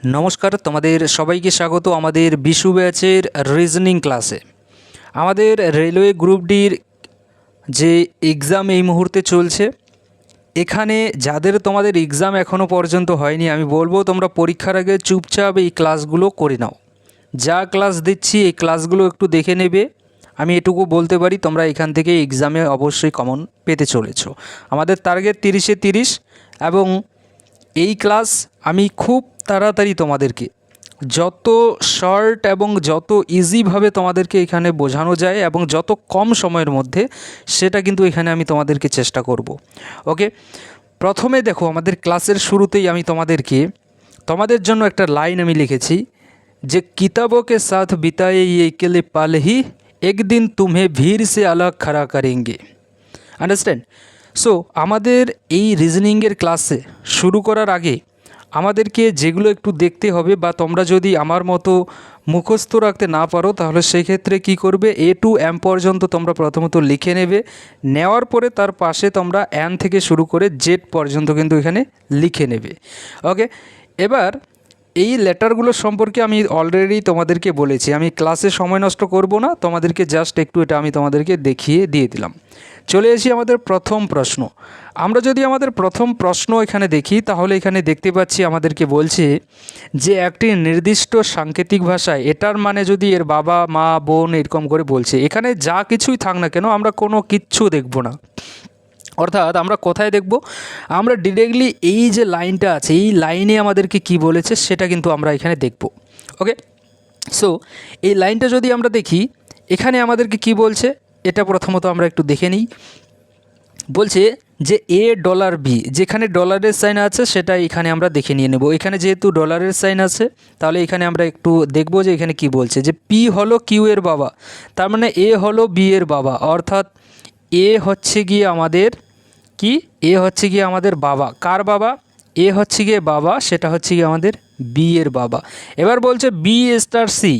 নমস্কার, তোমাদের সবাইকে স্বাগত আমাদের বিশু ব্যাচের রিজনিং ক্লাসে। আমাদের রেলওয়ে গ্রুপ ডির যে এক্সাম এই মুহূর্তে চলছে, এখানে যাদের তোমাদের এক্সাম এখনও পর্যন্ত হয়নি, আমি বলবো তোমরা পরীক্ষার আগে চুপচাপ এই ক্লাসগুলো করে নাও। যা ক্লাস দিচ্ছি এই ক্লাসগুলো একটু দেখে নেবে। আমি এটুকু বলতে পারি, তোমরা এখান থেকে এক্সামে অবশ্যই কমন পেতে চলেছো। আমাদের টার্গেট 30-এ 30, এবং এই ক্লাস আমি খুব তাড়াতাড়ি তোমাদেরকে যত শর্ট এবং যত ইজিভাবে তোমাদেরকে এখানে বোঝানো যায় এবং যত কম সময়ের মধ্যে, সেটা কিন্তু এখানে আমি তোমাদেরকে চেষ্টা করব। ওকে, প্রথমে দেখো, আমাদের ক্লাসের শুরুতেই আমি তোমাদের জন্য একটা লাইন আমি লিখেছি যে কিতাবों के साथ बिताए ये अकेले पल ही एक दिन तुम्हें भीड़ से अलग खड़ा करेंगे। আন্ডারস্ট্যান্ড? সো আমাদের এই রিজনিংয়ের ক্লাসে শুরু করার আগে আমাদেরকে যেগুলো একটু দেখতে হবে, বা তোমরা যদি আমার মতো মুখস্থ রাখতে না পারো তাহলে সেই ক্ষেত্রে কী করবে, A to M পর্যন্ত তোমরা প্রথমত লিখে নেবে। নেওয়ার পরে তার পাশে তোমরা N থেকে শুরু করে Z পর্যন্ত কিন্তু এখানে লিখে নেবে। ওকে, এবার এই লেটারগুলো সম্পর্কে আমি অলরেডি তোমাদেরকে বলেছি, আমি ক্লাসে সময় নষ্ট করব না, তোমাদেরকে জাস্ট একটু এটা আমি তোমাদেরকে দেখিয়ে দিয়ে দিলাম। চলে আসি আমাদের প্রথম প্রশ্ন। আমরা যদি আমাদের প্রথম প্রশ্ন এখানে দেখি, তাহলে এখানে দেখতে পাচ্ছি আমাদেরকে বলছে যে একটি নির্দিষ্ট সাংকেতিক ভাষায়, এটার মানে যদি এর বাবা মা বোন এরকম করে বলছে, এখানে যা কিছুই থাক না কেন আমরা কোনো কিচ্ছু দেখব না। অর্থাৎ আমরা কোথায় দেখব, আমরা ডিরেক্টলি এই যে লাইনটা আছে এই লাইনে আমাদেরকে কি বলেছে সেটা কিন্তু আমরা এখানে দেখব। ওকে, সো এই লাইনটা যদি আমরা দেখি, এখানে আমাদেরকে কি বলছে এটা প্রথমত আমরা একটু দেখে নিই। বলছে যে $, যেখানে ডলারের সাইন আছে সেটা এখানে আমরা দেখে নিয়ে নেব। এখানে যেহেতু ডলারের সাইন আছে, তাহলে এখানে আমরা একটু দেখব যে এখানে কি বলছে, যে পি হলো কিউ এর বাবা, তার মানে এ হলো বি এর বাবা। অর্থাৎ এ হচ্ছে গিয়ে আমাদের কি, এ হচ্ছে গিয়ে আমাদের বাবা। কার বাবা? এ হচ্ছে গিয়ে বাবা, সেটা হচ্ছে গিয়ে আমাদের বি এর বাবা। এবার বলছে বি স্টার সি,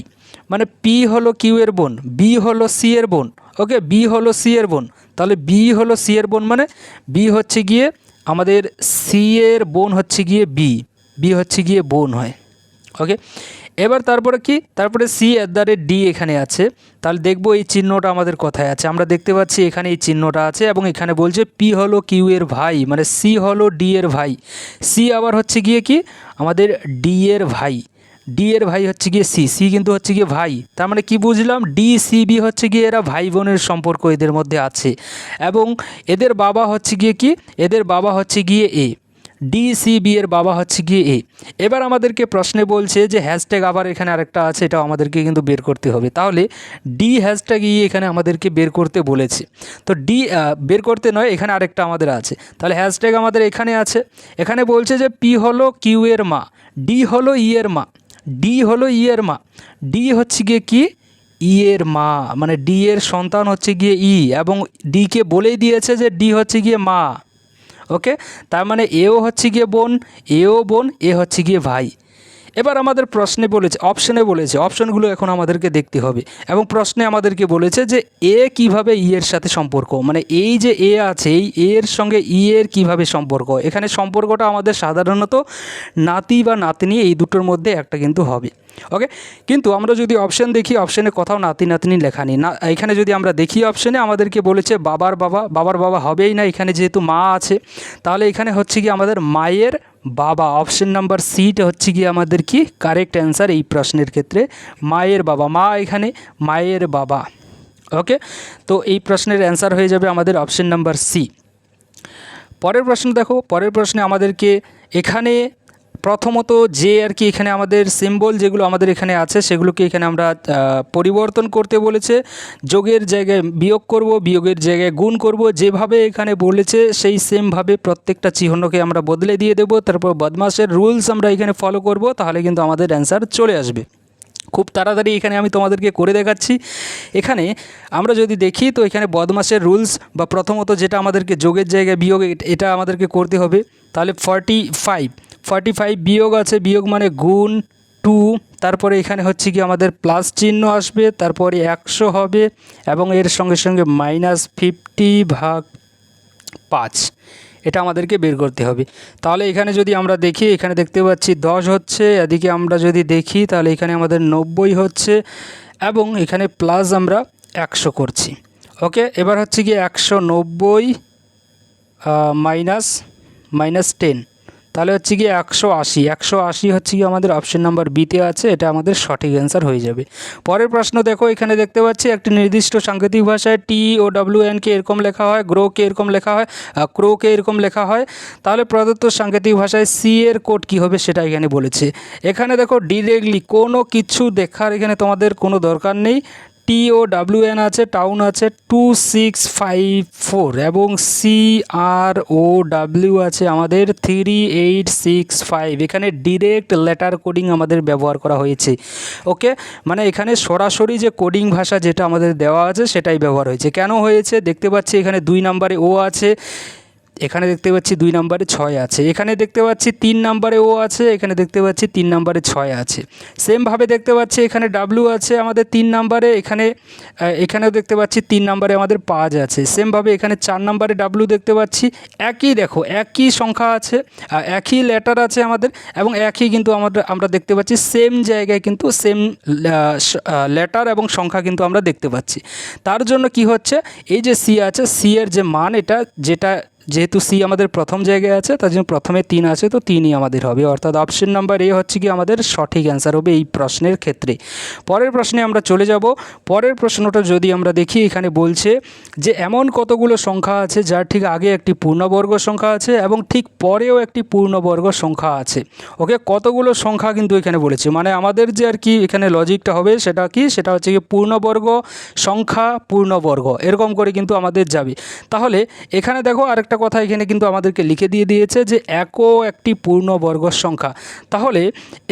মানে পি হলো কিউ এর বোন, বি হলো সি এর বোন। ওকে, বি হলো সি এর বোন, তাহলে বি হলো সি এর বোন, মানে বি হচ্ছে গিয়ে আমাদের সি এর বোন হচ্ছে গিয়ে বি, বি হচ্ছে গিয়ে বোন হয়। ওকে, এবার তারপরে কি, তারপরে C@D এখানে আছে, তাহলে দেখবো এই চিহ্নটা আমাদের কোথায় আছে। আমরা দেখতে পাচ্ছি এখানে এই চিহ্নটা আছে, এবং এখানে বলছে পি হলো কিউ এর ভাই, মানে সি হলো ডি এর ভাই, সি আবার হচ্ছে গিয়ে কি আমাদের ডি এর ভাই, ডি এর ভাই হচ্ছে গিয়ে সি, সি কিন্তু হচ্ছে গিয়ে ভাই। তার মানে কি বুঝলাম, ডি সি বি হচ্ছে গিয়ে এরা ভাই বোনের সম্পর্ক এদের মধ্যে আছে, এবং এদের বাবা হচ্ছে গিয়ে কি, এদের বাবা হচ্ছে গিয়ে এ, ডিসিবি এর বাবা হচ্ছে গিয়ে এ। এবার আমাদেরকে প্রশ্নে বলছে যে হ্যাশট্যাগ, আবার এখানে আরেকটা আছে, এটা আমাদেরকে কিন্তু বের করতে হবে। তাহলে ডি হ্যাশট্যাগ এখানে আমাদেরকে বের করতে বলেছে, তো ডি বের করতে নয়, এখানে আরেকটা আমাদের আছে। তাহলে হ্যাশট্যাগ আমাদের এখানে আছে। এখানে বলছে যে পি হলো কিউ এর মা, ডি হলো ই এর মা, ডি হলো ই এর মা, ডি হচ্ছে গিয়ে কি ই এর মা, মানে ডি এর সন্তান হচ্ছে গিয়ে ই, এবং ডিকে বলেই দিয়েছে যে ডি হচ্ছে গিয়ে মা। ওকে, তার মানে এও হচ্ছে গিয়ে বোন, এও বোন, এ হচ্ছে গিয়ে ভাই। এবার আমাদের প্রশ্নে বলেছে, অপশনে বলেছে, অপশনগুলো এখন আমাদেরকে দেখতে হবে, এবং প্রশ্নে আমাদেরকে বলেছে যে এ কিভাবে ই এর সাথে সম্পর্ক, মানে এই যে এ আছে এই এর সঙ্গে ই এর কিভাবে সম্পর্ক। এখানে সম্পর্কটা আমাদের সাধারণত নাতি বা নাতনি এই দুটোর মধ্যে একটা কিন্তু হবে। ওকে, কিন্তু আমরা যদি অপশান দেখি, অপশানে কোথাও নাতি নাতনি লেখা নেই না। এখানে যদি আমরা দেখি অপশানে আমাদেরকে বলেছে বাবার বাবা, বাবার বাবা হবেই না, এখানে যেহেতু মা আছে, তাহলে এখানে হচ্ছে কি আমাদের মায়ের বাবা। অপশন নাম্বার সিটা হচ্ছে কি আমাদের কি কারেক্ট অ্যান্সার এই প্রশ্নের ক্ষেত্রে, মায়ের বাবা, মা এখানে মায়ের বাবা। ওকে, তো এই প্রশ্নের অ্যান্সার হয়ে যাবে আমাদের অপশন নাম্বার সি। পরের প্রশ্ন দেখো, পরের প্রশ্নে আমাদেরকে এখানে প্রথমত যে আর কি এখানে আমাদের সিম্বল যেগুলো আমাদের এখানে আছে সেগুলোকে এখানে আমরা পরিবর্তন করতে বলেছে। যোগের জায়গায় বিয়োগ করব, বিয়োগের জায়গায় গুণ করব, যেভাবে এখানে বলেছে সেই সেমভাবে প্রত্যেকটা চিহ্নকে আমরা বদলে দিয়ে দেব। তারপর বদমাশের রুলস আমরা এখানে ফলো করব, তাহলে কিন্তু আমাদের অ্যান্সার চলে আসবে খুব তাড়াতাড়ি। এখানে আমি তোমাদেরকে করে দেখাচ্ছি। এখানে আমরা যদি দেখি, তো এখানে বদমাশের রুলস বা প্রথমত যেটা আমাদেরকে যোগের জায়গায় বিয়োগ, এটা আমাদেরকে করতে হবে। তাহলে 45 বিয়োগ আছে, বিয়োগ মানে গুণ 2, তারপরে এখানে হচ্ছে কি আমাদের প্লাস চিহ্ন আসবে, তারপরে 100 হবে, এবং এর সঙ্গে সঙ্গে -50/5। এটা আমাদেরকে বের করতে হবে। তাহলে এখানে যদি আমরা দেখি, এখানে দেখতে পাচ্ছি 10 হচ্ছে, এদিকে আমরা যদি দেখি তাহলে এখানে আমাদের 90 হচ্ছে এবং এখানে প্লাস আমরা 100 করছি। ওকে, এবার হচ্ছে কি 190 মাইনাস 10, তাহলে হচ্ছে কি 180 হচ্ছে কি আমাদের অপশন নাম্বার বিতে আছে, এটা আমাদের সঠিক অ্যান্সার হয়ে যাবে। পরের প্রশ্ন দেখো, এখানে দেখতে পাচ্ছি একটি নির্দিষ্ট সাংকেতিক ভাষায় TOWNকে এরকম লেখা হয়, গ্রোকে এরকম লেখা হয়, ক্রোকে এরকম লেখা হয়, তাহলে প্রদত্ত সাংকেতিক ভাষায় সি এর কোড কী হবে সেটা এখানে বলেছে। এখানে দেখো ডিরেক্টলি কোনো কিছু দেখার এখানে তোমাদের কোনো দরকার নেই। TOWN আছে, টাউন আছে 2654 এবং CROW আছে আমাদের 3865। এখানে ডিরেক্ট লেটার কোডিং আমাদের ব্যবহার করা হয়েছে। ওকে, মানে এখানে সরাসরি যে কোডিং ভাষা যেটা আমাদের দেওয়া আছে সেটাই ব্যবহার হয়েছে। কেন হয়েছে দেখতে পাচ্ছি, এখানে 2 নম্বরে ও আছে, এখানে দেখতে পাচ্ছি 2 নম্বরে 6 আছে, এখানে দেখতে পাচ্ছি 3 নম্বরে ও আছে, এখানে দেখতে পাচ্ছি 3 নম্বরে 6 আছে। সেমভাবে দেখতে পাচ্ছি এখানে ডাব্লু আছে আমাদের 3 নম্বরে, এখানেও দেখতে পাচ্ছি 3 নম্বরে আমাদের 5 আছে। সেমভাবে এখানে 4 নম্বরে ডাব্লু দেখতে পাচ্ছি, একই দেখো একই সংখ্যা আছে, একই লেটার আছে আমাদের এবং একই কিন্তু আমরা দেখতে পাচ্ছি সেম জায়গায় কিন্তু সেম লেটার এবং সংখ্যা কিন্তু আমরা দেখতে পাচ্ছি। তার জন্য কি হচ্ছে, এই যে সি আছে, সি এর যে মান যেহেতু সি আমাদের প্রথম জায়গায় আছে তার জন্য প্রথমে 3 আছে, তো 3ই আমাদের হবে, অর্থাৎ অপশন নাম্বার এ হচ্ছে কি আমাদের সঠিক অ্যান্সার হবে এই প্রশ্নের ক্ষেত্রে। পরের প্রশ্নে আমরা চলে যাব। পরের প্রশ্নটা যদি আমরা দেখি, এখানে বলছে যে এমন কতগুলো সংখ্যা আছে যার ঠিক আগে একটি পূর্ণবর্গ সংখ্যা আছে এবং ঠিক পরেও একটি পূর্ণবর্গ সংখ্যা আছে। ওকে, কতগুলো সংখ্যা কিন্তু এখানে বলেছে, মানে আমাদের যে আর কি এখানে লজিকটা হবে সেটা কি, সেটা হচ্ছে কি পূর্ণবর্গ সংখ্যা পূর্ণবর্গ এরকম করে কিন্তু আমাদের যাবে। তাহলে এখানে দেখো আরেকটা কথা এখানে কিন্তু আমাদেরকে লিখে দিয়েছে যে একটি পূর্ণবর্গ সংখ্যা। তাহলে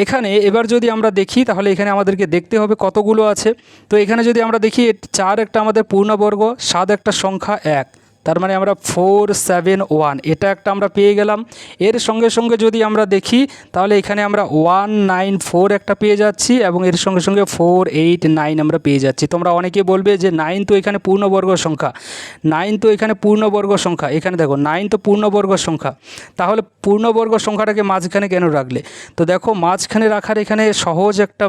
এখানে এবার যদি আমরা দেখি তাহলে এখানে আমাদেরকে দেখতে হবে কতগুলো আছে। তো এখানে যদি আমরা দেখি 4 একটা আমাদের পূর্ণবর্গ, 7 একটা সংখ্যা 1, তার মানে আমরা 471 এটা একটা আমরা পেয়ে গেলাম। এর সঙ্গে সঙ্গে যদি আমরা দেখি তাহলে এখানে আমরা 194 একটা পেয়ে যাচ্ছি এবং এর সঙ্গে সঙ্গে 489 আমরা পেয়ে যাচ্ছি। তোমরা অনেকে বলবে যে 9 তো এখানে পূর্ণবর্গ সংখ্যা, 9 তো এখানে পূর্ণবর্গ সংখ্যা, এখানে দেখো 9 তো পূর্ণবর্গ সংখ্যা, তাহলে পূর্ণবর্গ সংখ্যাটাকে মাঝখানে কেন রাখলে? তো দেখো মাঝখানে রাখার এখানে সহজ একটা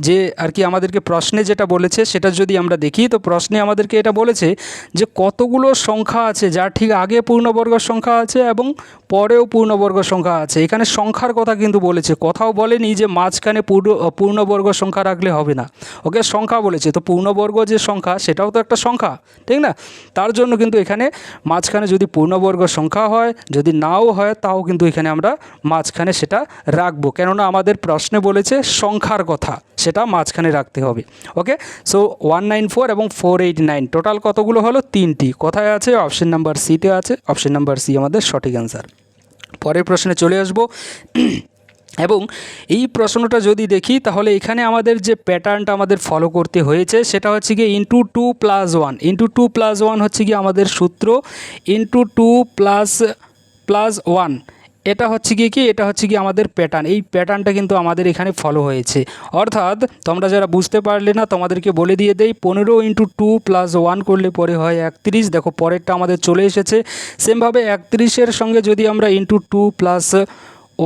যে আর কি আমাদেরকে প্রশ্নে যেটা বলেছে সেটা যদি আমরা দেখি, তো প্রশ্নে আমাদেরকে এটা বলেছে যে কতগুলো সংখ্যা আছে যার ঠিক আগে পূর্ণবর্গ সংখ্যা আছে এবং পরেও পূর্ণবর্গ সংখ্যা আছে। এখানে সংখ্যার কথা কিন্তু বলেছে, কথাও বলেনি যে মাঝখানে পূর্ণবর্গ সংখ্যা রাখলে হবে না। ওকে, সংখ্যা বলেছে, তো পূর্ণবর্গ যে সংখ্যা সেটাও তো একটা সংখ্যা, ঠিক না? তার জন্য কিন্তু এখানে মাঝখানে যদি পূর্ণবর্গ সংখ্যা হয়, যদি নাও হয়, তাও কিন্তু এখানে আমরা মাঝখানে সেটা রাখবো, কেননা আমাদের প্রশ্নে বলেছে সংখ্যার কথা, সেটা মাঝখানে রাখতে হবে। ওকে, সো 194 এবং 489 টোটাল কতগুলো হলো? 3টি। কোথায় আছে? অপশন নাম্বার সিতে আছে, অপশন নাম্বার সি আমাদের সঠিক অ্যান্সার। পরের প্রশ্নে চলে আসব এবং এই প্রশ্নটা যদি দেখি তাহলে এখানে আমাদের যে প্যাটার্নটা আমাদের ফলো করতে হয়েছে সেটা হচ্ছে কি ইন্টু 2 + 1 হচ্ছে কি আমাদের সূত্র, ইন্টু 2 প্লাস 1 এটা হচ্ছে কি এটা হচ্ছে কি আমাদের প্যাটার্ন। এই প্যাটার্নটা কিন্তু আমাদের এখানে ফলো হয়েছে, অর্থাৎ তোমরা যারা বুঝতে পারলে না তোমাদেরকে বলে দিয়ে দেই, 15 × 2 + 1 করলে পরে হয় 31। দেখো পরেরটা আমাদের চলে এসেছে। সেমভাবে 31-এর সঙ্গে যদি আমরা ইন্টু 2 +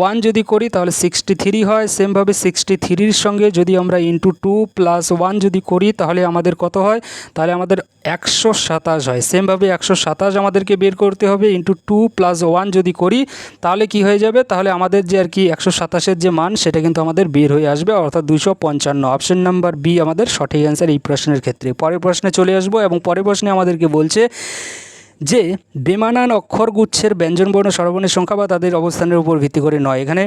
1 যদি করি তাহলে 63 হয়। সেমভাবে 63-র সঙ্গে যদি আমরা ইন্টু 2 + 1 যদি করি তাহলে আমাদের কত হয়? তাহলে আমাদের 127 হয়। সেমভাবে 127 আমাদেরকে বের করতে হবে, ইন্টু 2 + 1 যদি করি তাহলে কি হয়ে যাবে? তাহলে আমাদের যে আর কি 127-এর যে মান সেটা কিন্তু আমাদের বের হয়ে আসবে, অর্থাৎ 255। অপশন নাম্বার বি আমাদের সঠিক অ্যান্সার এই প্রশ্নের ক্ষেত্রে। পরের প্রশ্নে চলে আসবো এবং পরের প্রশ্নে আমাদেরকে বলছে যে বেমানান অক্ষরগুচ্ছের ব্যঞ্জনবর্ণ স্বরবর্ণের সংখ্যা বা তাদের অবস্থানের উপর ভিত্তি করে নয়। এখানে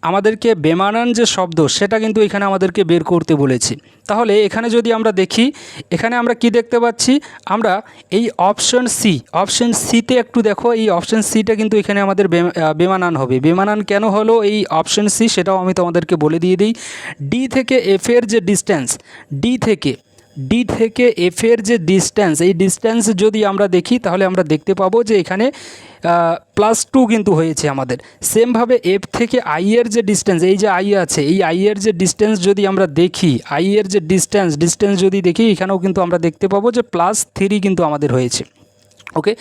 আমাদেরকে বেমানান যে শব্দ সেটা কিন্তু এখানে আমাদেরকে বের করতে বলেছি। তাহলে এখানে যদি আমরা দেখি, এখানে আমরা কি দেখতে পাচ্ছি? আমরা এই অপশন সিতে একটু দেখো, এই অপশন সিটা কিন্তু এখানে আমাদের বেমানান হবে। বেমানান কেন হলো এই অপশন সি সেটাও আমি তোমাদেরকে বলে দিয়ে দিই। ডি থেকে এফের যে ডিস্টেন্স, ডি থেকে এফের যে ডিস্টেন্স, এই ডিস্টেন্স যদি আমরা দেখি তাহলে আমরা দেখতে পাবো যে এখানে +2 কিন্তু হয়েছে আমাদের। সেমভাবে এফ থেকে আই এর যে ডিস্টেন্স, এই যে আই আছে, এই আই এর যে ডিস্টেন্স যদি আমরা দেখি, আই এর যে ডিস্টেন্স যদি দেখি এখানেও কিন্তু আমরা দেখতে পাবো যে +3 কিন্তু আমাদের হয়েছে। ওকে,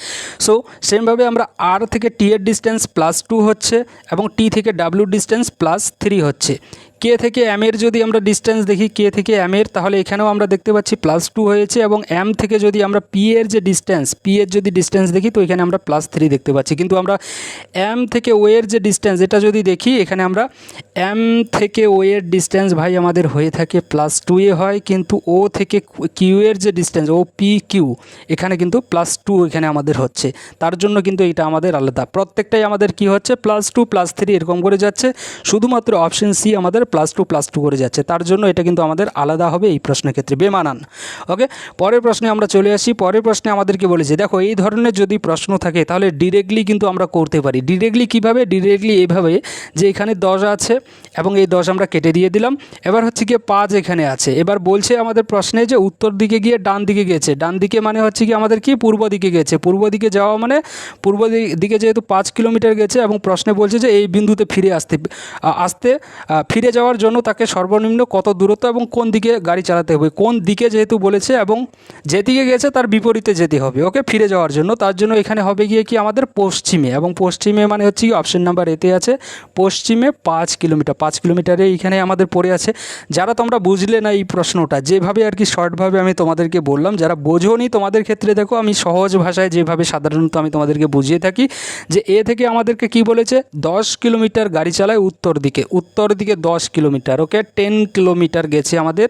সো সেমভাবে আমরা আর থেকে টি এর ডিস্টেন্স +2 হচ্ছে এবং টি থেকে ডাব্লিউর ডিস্টেন্স +3 হচ্ছে। কে থেকে এম এর যদি আমরা ডিস্টেন্স দেখি, কে থেকে এম এর, তাহলে এখানেও আমরা দেখতে পাচ্ছি +2 হয়েছে এবং এম থেকে যদি আমরা পি এর যে ডিস্টেন্স, পি এর যদি ডিস্টেন্স দেখি তো এখানে আমরা +3 দেখতে পাচ্ছি। কিন্তু আমরা এম থেকে ও এর যে ডিস্টেন্স এটা যদি দেখি, এখানে আমরা এম থেকে ও এর ডিস্টেন্স ভাই আমাদের হয়ে থাকে +2 হয়, কিন্তু ও থেকে কিউ এর যে ডিস্টেন্স ও পি কিউ এখানে কিন্তু +2 এখানে আমাদের হচ্ছে। তার জন্য কিন্তু এটা আমাদের আলাদা, প্রত্যেকটাই আমাদের কি হচ্ছে +2 +3 এরকম করে যাচ্ছে, শুধুমাত্র অপশন সি আমাদের +2 করে যাচ্ছে। তার জন্য এটা কিন্তু আমাদের আলাদা হবে এই প্রশ্নের ক্ষেত্রে, বেমানান। ওকে, পরের প্রশ্নে আমরা চলে আসি। পরের প্রশ্নে আমাদেরকে বলেছে, দেখো এই ধরনের যদি প্রশ্ন থাকে তাহলে ডিরেক্টলি কিন্তু আমরা করতে পারি। ডিরেক্টলি কিভাবে? ডিরেক্টলি এইভাবে যে এখানে 10 আছে এবং এই 10 আমরা কেটে দিয়ে দিলাম। এবার হচ্ছে গিয়ে 5 এখানে আছে। এবার বলছে আমাদের প্রশ্নে যে উত্তর দিকে গিয়ে ডান দিকে গেছে। ডান দিকে মানে হচ্ছে কি আমাদের কি পূর্ব দিকে গেছে। পূর্ব দিকে যাওয়া মানে পূর্ব দিকে যেহেতু 5 কিলোমিটার গেছে এবং প্রশ্নে বলছে যে এই বিন্দুতে ফিরে আসতে ফিরে যাওয়ার জন্য তাকে সর্বনিম্ন কত দূরত্ব এবং কোন দিকে গাড়ি চালাতে হবে। কোন দিকে যেহেতু বলেছে এবং যেদিকে গেছে তার বিপরীতে যেতে হবে। ওকে, ফিরে যাওয়ার জন্য, তার জন্য এখানে হবে গিয়ে কি আমাদের পশ্চিমে, এবং পশ্চিমে মানে হচ্ছে কি অপশন নাম্বার এতে আছে পশ্চিমে 5 কিলোমিটার। 5 কিলোমিটারে এইখানে আমাদের পড়ে আছে। যারা তোমরা বুঝলে না এই প্রশ্নটা, যেভাবে আর কি শর্টভাবে আমি তোমাদেরকে বললাম, যারা বোঝোনি তোমাদের ক্ষেত্রে দেখো আমি সহজ ভাষায় যেভাবে সাধারণত আমি তোমাদেরকে বুঝিয়ে থাকি যে এ থেকে আমাদেরকে কি বলেছে 10 কিলোমিটার গাড়ি চালায় উত্তর দিকে, উত্তর দিকে 10 কিলোমিটার। ওকে, 10 কিলোমিটার গেছে আমাদের।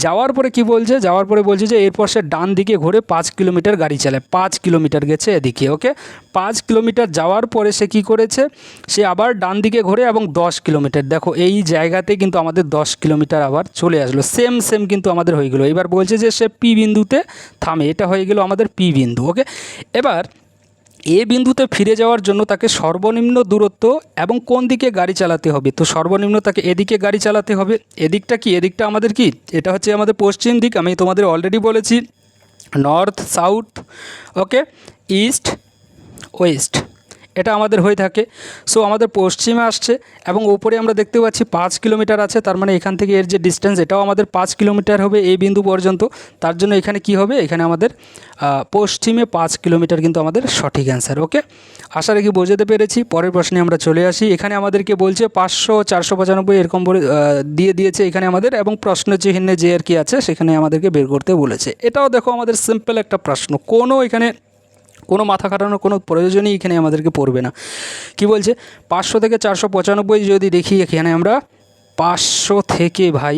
যাওয়ার পরে কি বলছে, যাওয়ার পরে বলছে যে এরপর সে ডান দিকে ঘুরে 5 কিলোমিটার গাড়ি চালায়। 5 কিলোমিটার গেছে এদিকে। ওকে, 5 কিলোমিটার যাওয়ার পরে সে কি করেছে, সে আবার ডান দিকে ঘুরে এবং 10 কিলোমিটার, দেখো এই জায়গাতে কিন্তু আমাদের 10 কিলোমিটার আবার চলে আসলো। সেম কিন্তু আমাদের হয়ে গেলো। এবার বলছে যে সে পি বিন্দুতে থামে, এটা হয়ে গেল আমাদের পি বিন্দু। ওকে, এবার এ বিন্দুতে ফিরে যাওয়ার জন্য তাকে সর্বনিম্ন দূরত্ব এবং কোন দিকে গাড়ি চালাতে হবে। তো সর্বনিম্ন তাকে এদিকে গাড়ি চালাতে হবে। এদিকটা কি, এদিকটা আমাদের কি, এটা হচ্ছে আমাদের পশ্চিম দিক। আমি তোমাদের অলরেডি বলেছি নর্থ সাউথ, ওকে, ইস্ট ওয়েস্ট, এটা আমাদের হয়ে থাকে। সো আমাদের পশ্চিমে আসছে এবং উপরে আমরা দেখতে পাচ্ছি 5 কিলোমিটার আছে, তার মানে এখান থেকে এর যে ডিস্টেন্স এটাও আমাদের 5 কিলোমিটার হবে এই বিন্দু পর্যন্ত। তার জন্য এখানে কি হবে, এখানে আমাদের পশ্চিমে 5 কিলোমিটার কিন্তু আমাদের সঠিক অ্যান্সার। ওকে, আশা রাখি বোঝাতে পেরেছি। পরের প্রশ্নে আমরা চলে আসি। এখানে আমাদেরকে বলছে 500 495 এরকম দিয়ে দিয়েছে এখানে আমাদের, এবং প্রশ্ন চিহ্নে যে আর কি আছে সেখানে আমাদেরকে বের করতে বলেছে। এটাও দেখো আমাদের সিম্পল একটা প্রশ্ন, কোনো মাথা খাটানোর কোনো প্রয়োজনই এখানে আমাদেরকে পড়বে না। কি বলছে 500 থেকে 495 যদি দেখি, এখানে আমরা 500 থেকে ভাই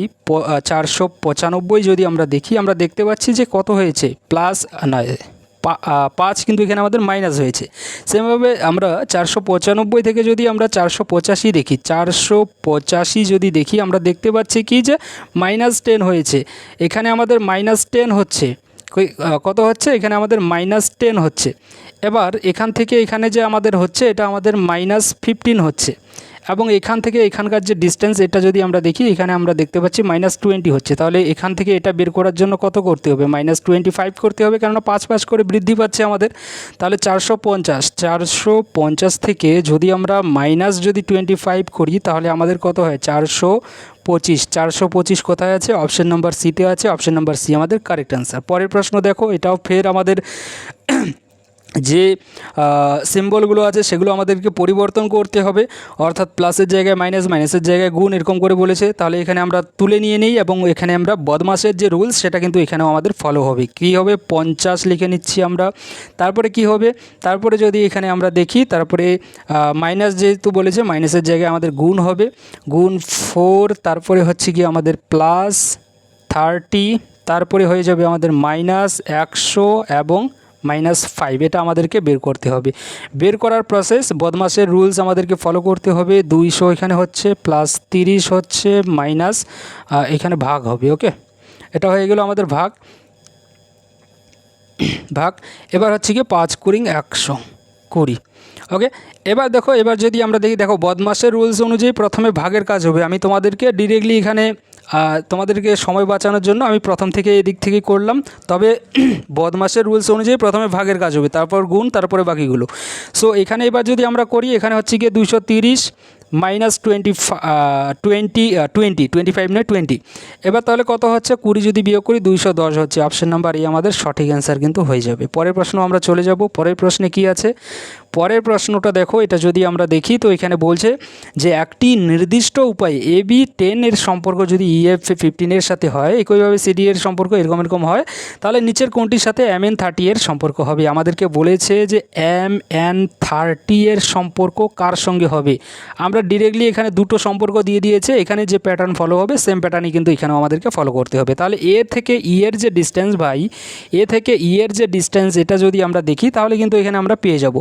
495 যদি আমরা দেখি, আমরা দেখতে পাচ্ছি যে কত হয়েছে প্লাস নয় 5, কিন্তু এখানে আমাদের মাইনাস হয়েছে। সেমভাবে আমরা 495 থেকে যদি আমরা 485 দেখি, 485 যদি দেখি আমরা দেখতে পাচ্ছি কি যে -10 হয়েছে। এখানে আমাদের -10 হচ্ছে, কত হচ্ছে এখানে আমাদের -10 হচ্ছে। এবার এখান থেকে এখানে যে আমাদের হচ্ছে এটা আমাদের -15 হচ্ছে, এবং এখান থেকে এখানকার যে ডিস্টেন্স এটা যদি আমরা দেখি, এখানে আমরা দেখতে পাচ্ছি -20 হচ্ছে। তাহলে এখান থেকে এটা বের করার জন্য কত করতে হবে, -25 করতে হবে, কেননা 5 করে বৃদ্ধি পাচ্ছে আমাদের। তাহলে 450 থেকে যদি আমরা -25 করি তাহলে আমাদের কত হয় 425 কোথায় আছে, অপশন নাম্বার সিতে আছে। অপশন নাম্বার সি আমাদের কারেক্ট অ্যান্সার। পরের প্রশ্ন দেখো, এটাও ফের আমাদের যে সিম্বলগুলো আছে সেগুলো আমাদেরকে পরিবর্তন করতে হবে, অর্থাৎ প্লাসের জায়গায় মাইনাস, মাইনাসের জায়গায় গুণ, এরকম করে বলেছে। তাহলে এখানে আমরা তুলে নিয়ে নিই এবং এখানে আমরা বদমাসের যে রুলস সেটা কিন্তু এখানেও আমাদের ফলো হবে। কী হবে, 50 লিখে নিচ্ছি আমরা। তারপরে কি হবে, তারপরে যদি এখানে আমরা দেখি, তারপরে মাইনাস যেহেতু বলেছে মাইনাসের জায়গায় আমাদের গুণ হবে, গুণ 4, তারপরে হচ্ছে কি আমাদের +30, তারপরে হয়ে যাবে আমাদের -100 এবং -5, এটা আমাদেরকে বের করতে হবে। বের করার প্রসেস বদমাসের রুলস আমাদেরকে ফলো করতে হবে। 200 এখানে হচ্ছে, +30 হচ্ছে, মাইনাস এখানে ভাগ হবে। ওকে, এটা হয়ে গেল আমাদের ভাগ। এবার হচ্ছে কি 5 × 120। ওকে, এবার দেখো, এবার যদি আমরা দেখি, দেখো বদমাসের রুলস অনুযায়ী প্রথমে ভাগের কাজ হবে। আমি তোমাদেরকে ডিরেক্টলি এখানে তোমাদেরকে সময় বাঁচানোর জন্য আমি প্রথম থেকে এদিক থেকে করলাম, তবে বদমাসের রুলস অনুযায়ী প্রথমে ভাগের কাজ হবে, তারপর গুণ, তারপরে বাকিগুলো। সো এখানে এবার যদি আমরা করি, এখানে হচ্ছে গিয়ে 230 মাইনাস 25 নয় 20। এবার তাহলে কত হচ্ছে 20 যদি বিয়োগ করি 210 হচ্ছে। অপশন নাম্বার এ আমাদের সঠিক অ্যান্সার কিন্তু হয়ে যাবে। পরের প্রশ্ন আমরা চলে যাব। পরের প্রশ্নে কি আছে, পরের প্রশ্নটা দেখো, এটা যদি আমরা দেখি তো এখানে বলছে যে একটি নির্দিষ্ট উপায়ে AB10 এর সম্পর্ক যদি EF15 এর সাথে হয়, একইভাবে CD এর সম্পর্ক এরকম হয়, তাহলে নিচের কোনটির সাথে MN30 এর সম্পর্ক হবে। আমাদেরকে বলেছে যে MN30 এর সম্পর্ক কার সঙ্গে হবে। আমরা ডিরেক্টলি এখানে দুটো সম্পর্ক দিয়ে দিয়েছে, এখানে যে প্যাটার্ন ফলো হবে সেম প্যাটার্নই কিন্তু এখানেও আমাদেরকে ফলো করতে হবে। তাহলে এ থেকে ই এর যে ডিস্টেন্স ভাই, এ থেকে ই এর যে ডিস্টেন্স, এটা যদি আমরা দেখি তাহলে কিন্তু এখানে আমরা পেয়ে যাব।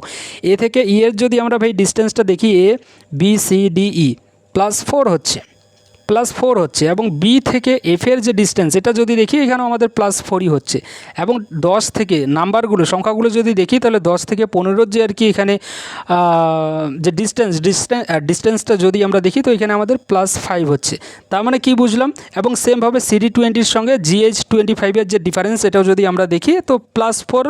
এ থেকে ই এর যদি আমরা ভাই ডিস্টেন্সটা দেখি, ABCDE +4 হচ্ছে এবং বি থেকে এফ এর যে ডিস্টেন্স এটা যদি দেখি এখানেও আমাদের +4ই হচ্ছে। এবং 10 থেকে সংখ্যাগুলো যদি দেখি তাহলে 10 থেকে 15 যে আর কি এখানে যে ডিস্টেন্সটা যদি আমরা দেখি তো এখানে আমাদের +5 হচ্ছে। তার মানে কি বুঝলাম। এবং সেমভাবে CD20 সঙ্গে GH25 এর যে ডিফারেন্স এটাও যদি আমরা দেখি তো +4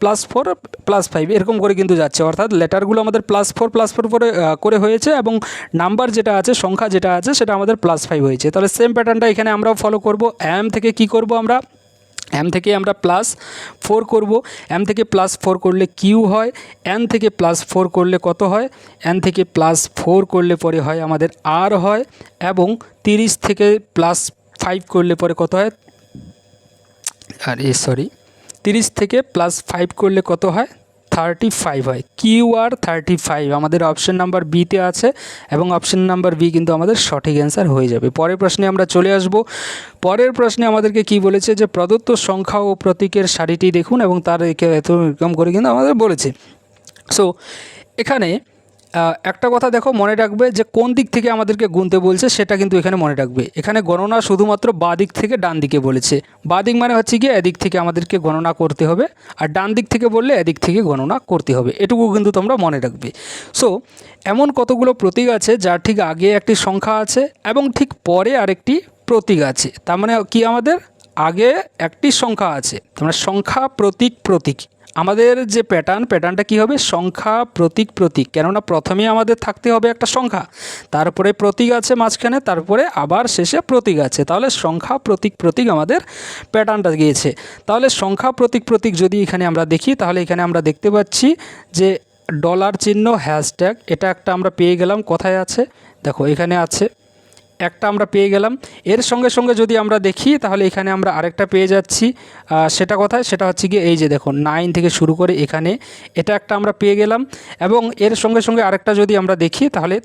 +5 এরকম করে কিন্তু যাচ্ছে, অর্থাৎ লেটারগুলো আমাদের +4 করে হয়েছে এবং নাম্বার যেটা আছে, সংখ্যা যেটা আছে সেটা আমাদের +5 হয়েছে। তাহলে সেম প্যাটার্নটা এখানে আমরাও ফলো করব। এম থেকে কি করব, আমরা এম থেকে আমরা +4 করব। এম থেকে +4 করলে কিউ হয়, এন থেকে +4 করলে কত হয়, এন থেকে +4 করলে পরে হয় আমাদের আর হয়, এবং 30 থেকে +5 করলে পরে কত হয়, 30 থেকে +5 করলে কত হয়, 35 হয়। QR 35 আমাদের অপশন নাম্বার বিতে আছে এবং অপশন নাম্বার বি কিন্তু আমাদের সঠিক অ্যান্সার হয়ে যাবে। পরের প্রশ্নে আমরা চলে আসব। পরের প্রশ্নে আমাদেরকে কি বলেছে যে প্রদত্ত সংখ্যা ও প্রতীকের সারিটি দেখুন এবং তার এরকম করে কিন্তু আমাদের বলেছে। সো এখানে একটা কথা দেখো, মনে রাখবে যে কোন দিক থেকে আমাদেরকে গুনতে বলছে সেটা কিন্তু এখানে মনে রাখবে। এখানে গণনা শুধুমাত্র বাঁ দিক থেকে ডান দিকে বলেছে। বাঁ দিক মানে হচ্ছে গিয়ে এদিক থেকে আমাদেরকে গণনা করতে হবে, আর ডান দিক থেকে বললে এদিক থেকে গণনা করতে হবে, এটুকু কিন্তু তোমরা মনে রাখবে। সো এমন কতগুলো প্রতীক আছে যার ঠিক আগে একটি সংখ্যা আছে এবং ঠিক পরে আরেকটি প্রতীক আছে। তার মানে কি, আমাদের আগে একটি সংখ্যা আছে, তার মানে সংখ্যা প্রতীক। আমাদের যে প্যাটার্নটা কি হবে, সংখ্যা প্রতীক, কেননা প্রথমে আমাদের থাকতে হবে একটা সংখ্যা, তারপরে প্রতীক আছে মাঝখানে, তারপরে আবার শেষে প্রতীক আছে। তাহলে সংখ্যা প্রতীক আমাদের প্যাটার্নটা গিয়েছে। তাহলে সংখ্যা প্রতীক যদি এখানে আমরা দেখি তাহলে এখানে আমরা দেখতে পাচ্ছি যে $চিহ্ন হ্যাশট্যাগ, এটা একটা আমরা পেয়ে গেলাম। কোথায় আছে দেখো, এখানে আছে একটা আমরা পেয়ে গেলাম। এর সঙ্গে যদি আমরা দেখি তাহলে এখানে আমরা আরেকটা পেয়ে যাচ্ছি। সেটা কোথায়, সেটা হচ্ছে গিয়ে এই যে দেখো 9 থেকে শুরু করে এখানে, এটা একটা আমরা পেয়ে গেলাম। এবং এর সঙ্গে আরেকটা যদি আমরা দেখি তাহলে